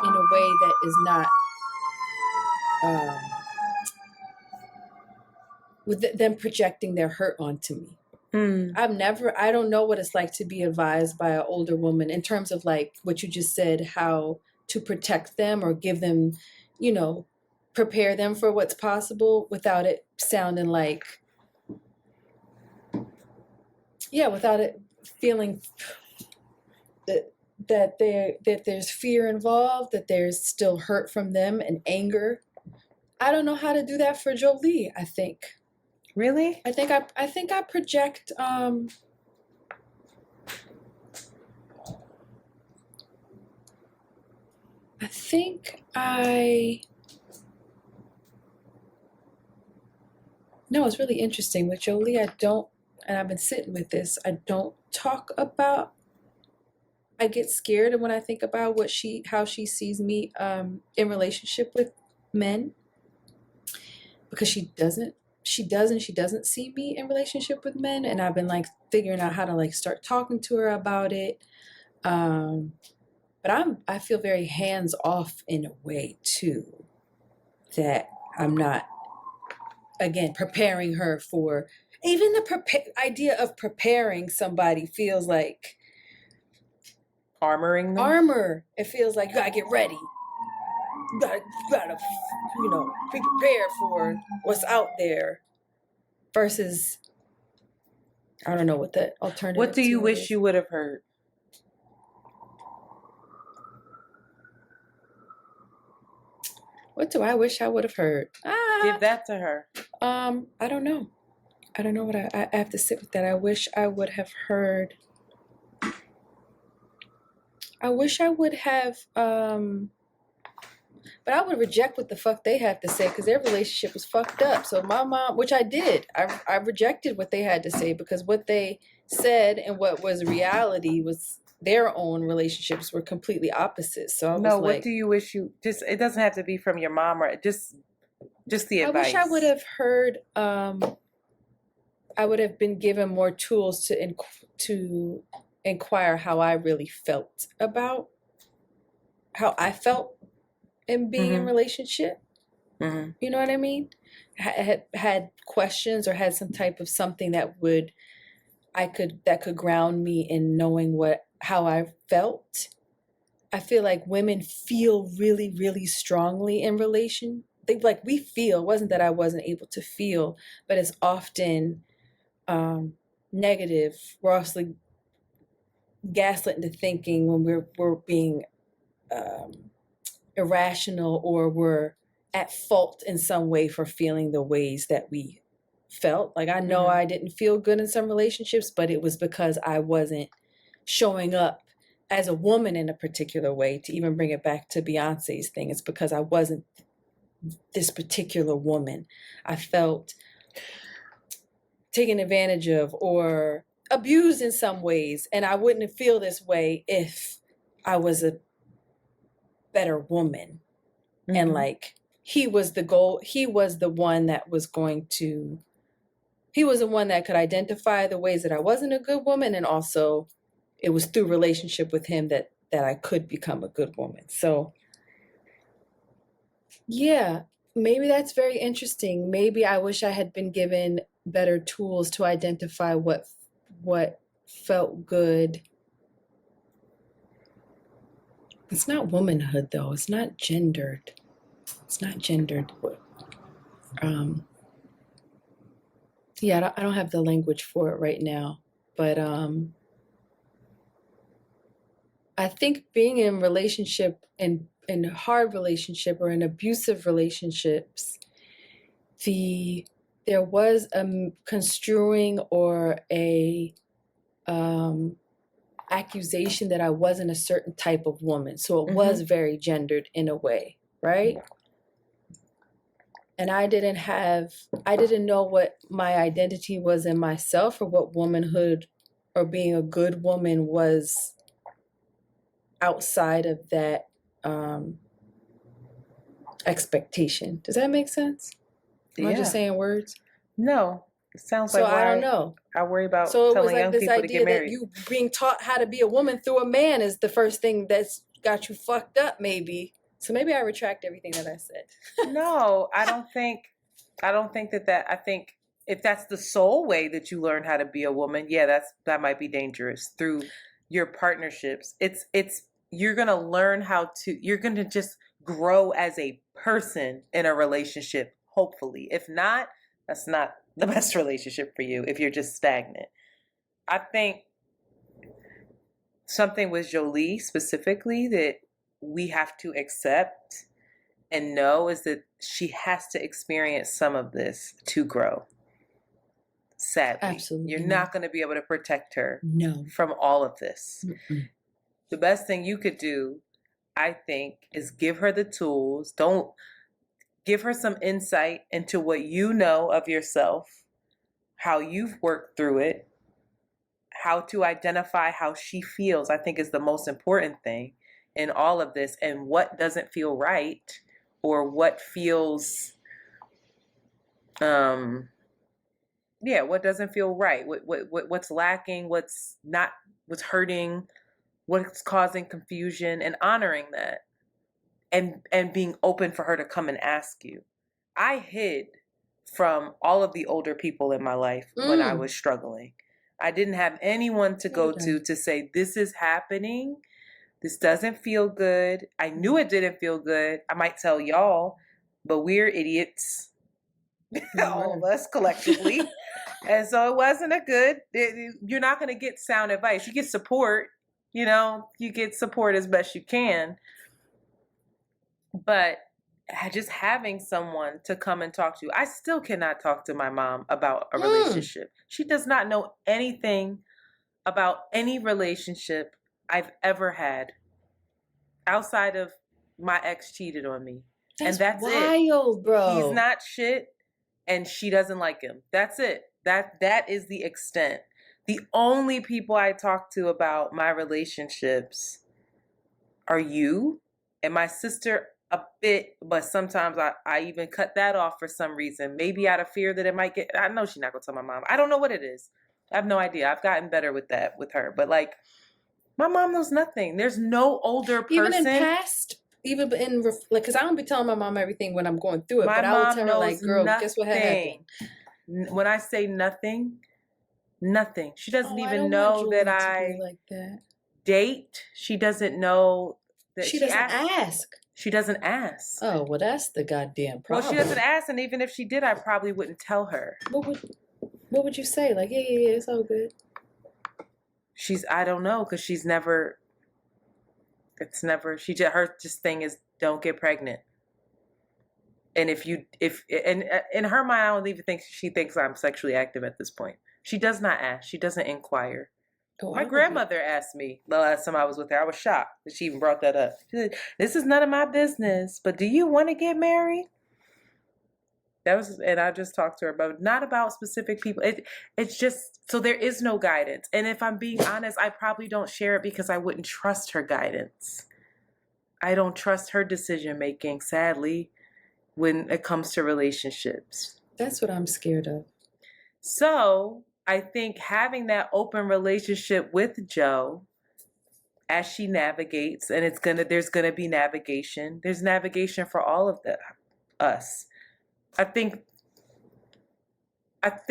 in a way that is not with them projecting their hurt onto me. I don't know what it's like to be advised by an older woman in terms of like what you just said, how to protect them or give them, prepare them for what's possible without it sounding like, without it feeling that there's fear involved, that there's still hurt from them and anger. I don't know how to do that for Jolie, I think. Really? I think I project no, it's really interesting. With Jolie, I don't, and I've been sitting with this, I don't talk about, I get scared when I think about how she sees me in relationship with men, because she doesn't see me in relationship with men, and I've been like figuring out how to like start talking to her about it. But I feel very hands off in a way too, that I'm not, again, preparing her for, even the idea of preparing somebody feels like armoring them. Armor. It feels like you gotta get ready. You gotta, be prepared for what's out there. Versus, I don't know what the alternative. What do you wish you would have heard? What do I wish I would have heard? Give that to her. I don't know. I don't know what I have to sit with that. I wish I would have heard. I wish I would have, but I would reject what the fuck they have to say, because their relationship was fucked up. So my mom, which I did, I rejected what they had to say, because what they said and what was reality was their own relationships were completely opposite. So I was like, what do you wish you just? It doesn't have to be from your mom, or just the advice. I wish I would have heard. I would have been given more tools to inquire how I really felt about how I felt in being in relationship. Mm-hmm. You know what I mean? Had questions or had some type of something that could ground me in knowing how I felt. I feel like women feel really, really strongly in relation. We feel. It wasn't that I wasn't able to feel, but it's often negative. We're also gaslit into thinking when we're being irrational, or we're at fault in some way for feeling the ways that we felt. Like, I know I didn't feel good in some relationships, but it was because I wasn't showing up as a woman in a particular way. To even bring it back to Beyonce's thing, it's because I wasn't this particular woman. I felt taken advantage of or abused in some ways, and I wouldn't feel this way if I was a better woman. And like, he was the goal. He was the one that was he was the one that could identify the ways that I wasn't a good woman, and also it was through relationship with him that I could become a good woman. So yeah, maybe that's very interesting. Maybe I wish I had been given better tools to identify what felt good. It's not womanhood though. It's not gendered. it's not gendered. Yeah, I don't have the language for it right now, but I think being in relationship and in a hard relationship or in abusive relationships, there was a construing or a accusation that I wasn't a certain type of woman. So it was very gendered in a way, right? And I didn't know what my identity was in myself or what womanhood or being a good woman was outside of that expectation. Does that make sense? Am I just saying words? No, it sounds So like I don't know. I worry about So it was telling like young this people to get idea that married. you being taught how to be a woman through a man is the first thing that's got you fucked up, maybe. So maybe I retract everything that I said. No, I don't think that. I think if that's the sole way that you learn how to be a woman, yeah, that might be dangerous through your partnerships. You're gonna learn you're gonna just grow as a person in a relationship, hopefully. If not, that's not the best relationship for you if you're just stagnant. I think something with Jolie specifically that we have to accept and know is that she has to experience some of this to grow. Sadly, Absolutely. you're not going to be able to protect her No. from all of this. Mm-mm. The best thing you could do, I think, is give her the tools. Don't give her some insight into what you know of yourself, how you've worked through it, how to identify how she feels, I think is the most important thing in all of this, and what doesn't feel right or what feels what doesn't feel right, what's lacking, what's hurting, what's causing confusion, and honoring that, and being open for her to come and ask you. I hid from all of the older people in my life when I was struggling. I didn't have anyone to go to say, this is happening. This doesn't feel good. I knew it didn't feel good. I might tell y'all, but we're idiots. All of us collectively. And so it wasn't you're not going to get sound advice. You get support, you get support as best you can. But just having someone to come and talk to. I still cannot talk to my mom about a relationship. She does not know anything about any relationship I've ever had outside of my ex cheated on me. That's wild, it. Bro. He's not shit and she doesn't like him. That's it. That is the extent. The only people I talk to about my relationships are you and my sister a bit, but sometimes I even cut that off for some reason. Maybe out of fear that it might I know she's not going to tell my mom. I don't know what it is. I have no idea. I've gotten better with that with her. But like, my mom knows nothing. There's no older person. Even in past, because I don't be telling my mom everything when I'm going through it. But I will tell her, like, girl, guess what happened? When I say nothing. She doesn't even know that I like that. Date. She doesn't know that she doesn't ask. She doesn't ask. Oh, well, that's the goddamn problem. Well, she doesn't ask, and even if she did, I probably wouldn't tell her. What would you say? Like, yeah, it's all good. I don't know, because her thing is don't get pregnant. And in her mind, I don't even think she thinks I'm sexually active at this point. She does not ask. She doesn't inquire. Oh, my grandmother asked me the last time I was with her. I was shocked that she even brought that up. She said, "This is none of my business, but do you want to get married?" And I just talked to her about, not about specific people. It's just, so there is no guidance. And if I'm being honest, I probably don't share it because I wouldn't trust her guidance. I don't trust her decision making, sadly, when it comes to relationships. That's what I'm scared of. So I think having that open relationship with Joe as she navigates, and there's gonna be navigation. There's navigation for all of us. I think and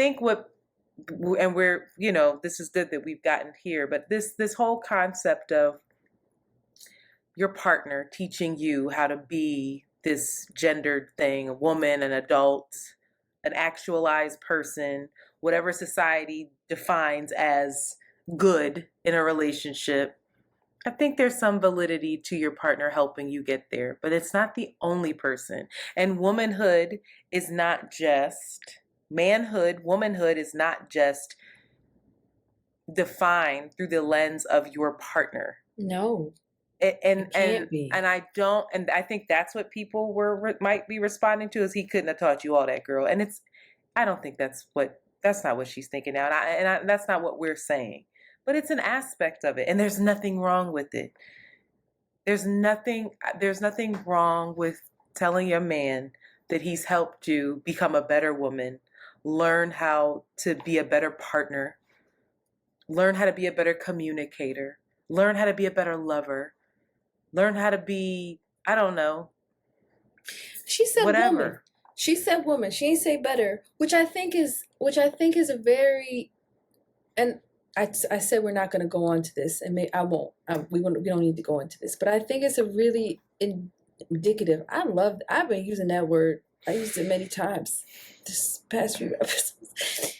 we're, this is good that we've gotten here, but this whole concept of your partner teaching you how to be this gendered thing, a woman, an adult, an actualized person, whatever society defines as good in a relationship. I think there's some validity to your partner helping you get there, but it's not the only person. And womanhood is not just womanhood is not just defined through the lens of your partner. No. And can't be. And I think that's what people might be responding to, is he couldn't have taught you all that, girl. And I don't think that's not what she's thinking now. And that's not what we're saying. But it's an aspect of it, and there's nothing wrong with it. There's nothing wrong with telling your man that he's helped you become a better woman, learn how to be a better partner, learn how to be a better communicator, learn how to be a better lover, learn how to be, I don't know. She said whatever. Woman. She said woman. She ain't say better, which I think is a very, and I said we're not going to go on to this, and I won't. We don't need to go into this, but I think it's a really indicative. I've been using that word. I used it many times this past few episodes.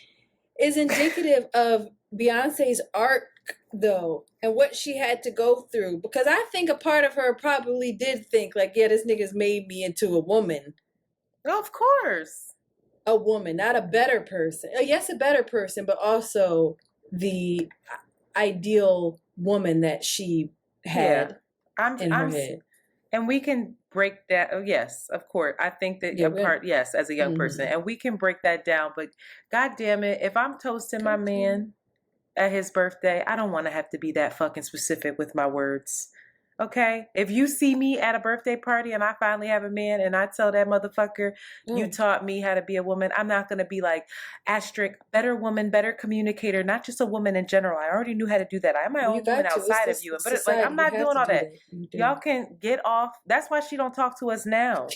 Is indicative of Beyonce's arc, though, and what she had to go through. Because I think a part of her probably did think, like, yeah, this nigga's made me into a woman. Of course. A woman, not a better person. Yes, a better person, but also the ideal woman that she had in her head. And we can break that. Oh, yes, of course. I think that yes, as a young person, and we can break that down. But God damn it, if I'm toasting my man at his birthday, I don't want to have to be that fucking specific with my words. Okay? If you see me at a birthday party and I finally have a man and I tell that motherfucker, you taught me how to be a woman, I'm not going to be like, asterisk, better woman, better communicator, not just a woman in general. I already knew how to do that. I'm my own woman outside of you. But like, I'm not doing all that. Y'all can get off. That's why she don't talk to us now.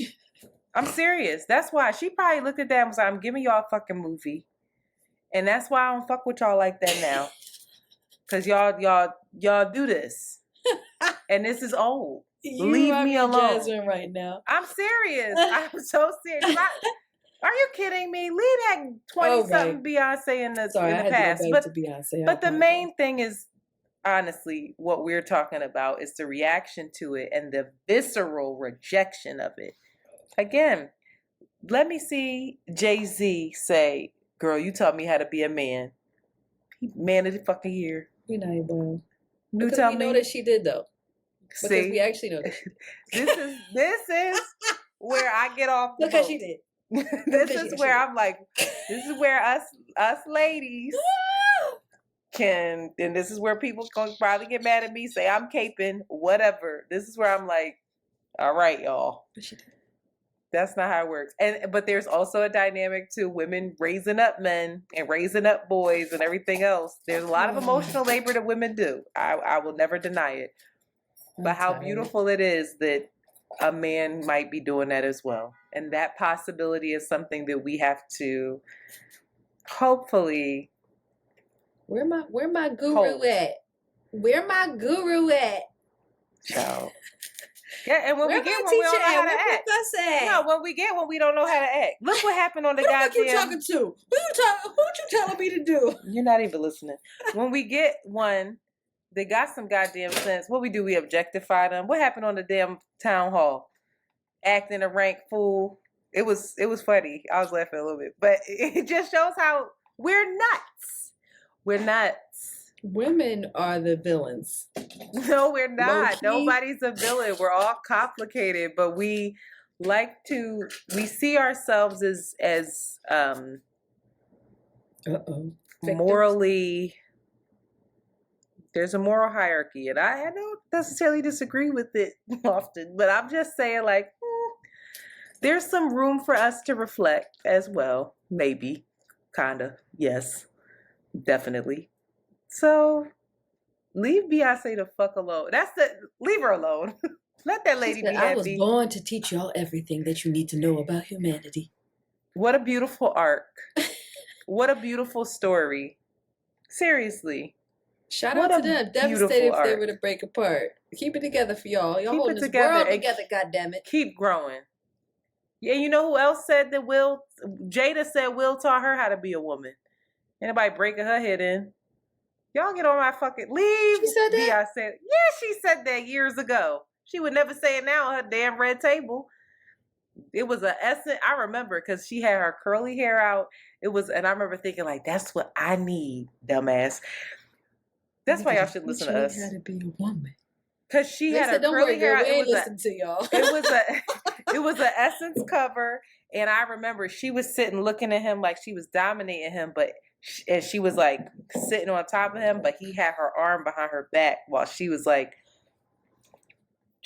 I'm serious. That's why. She probably looked at that and was like, I'm giving y'all a fucking movie. And that's why I don't fuck with y'all like that now. Because y'all do this. And this is old. Leave me alone. Jasmine right now. I'm serious. I'm so serious. Are you kidding me? Leave that 20-something Beyonce in the past. But the main thing is, honestly, what we're talking about is the reaction to it and the visceral rejection of it. Again, let me see Jay-Z say, girl, you taught me how to be a man. Man of the fucking year. You know, bro. You tell me. We know that she did, though. See, because we actually know that. This is where I get off the Look boat. how she did. This is where I'm like, this is where us ladies can, and this is where people gonna probably get mad at me, say I'm caping, whatever. This is where I'm like, all right, y'all. That's not how it works. But there's also a dynamic to women raising up men and raising up boys and everything else. There's a lot of emotional labor that women do. I will never deny it. But how beautiful it is that a man might be doing that as well. And that possibility is something that we have to hopefully. Where my guru at? Where my guru at? Child. Yeah, and when we don't know how to act. No, when we don't know how to act. Look what happened on the goddamn. Who you talking to? Who you telling me to do? You're not even listening. When we get one, they got some goddamn sense. What we do, we objectify them. What happened on the damn town hall? Acting a rank fool. It was funny. I was laughing a little bit, but it just shows how we're nuts. We're nuts. Women are the villains. No, we're not. Low-key. Nobody's a villain. We're all complicated, but we see ourselves as morally. There's a moral hierarchy, and I don't necessarily disagree with it often, but I'm just saying, like, there's some room for us to reflect as well. Maybe. Kinda. Yes. Definitely. So, leave Beyonce the fuck alone. Leave her alone. Let that lady be happy. I was born to teach y'all everything that you need to know about humanity. What a beautiful arc. What a beautiful story. Seriously. Shout out to them. Devastated if they were to break apart. Keep it together for y'all. Y'all holding this world together, goddammit. Keep growing. Yeah, you know who else said that Will? Jada said Will taught her how to be a woman. Anybody breaking her head in? Y'all get on my fucking leave. She said that? Beyonce. Yeah, she said that years ago. She would never say it now on her damn red table. It was an essence. I remember because she had her curly hair out. It was, and I remember thinking like, that's what I need, dumbass. That's why y'all should listen to us. How to be a woman. Cause she They had said, her curly hair out. We ain't listen to y'all. It was an Essence cover, and I remember she was sitting looking at him like she was dominating him, but she was like sitting on top of him, but he had her arm behind her back while she was like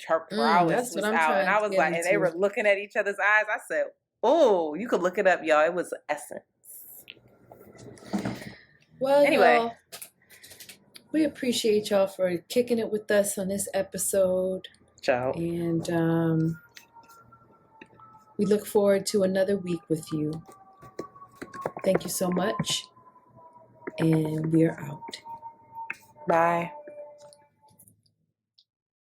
her prowess was out, and I was like, and they were looking at each other's eyes. I said, "Oh, you could look it up, y'all. It was Essence." Well, anyway. Y'all, we appreciate y'all for kicking it with us on this episode. Ciao. And we look forward to another week with you. Thank you so much. And we are out. Bye.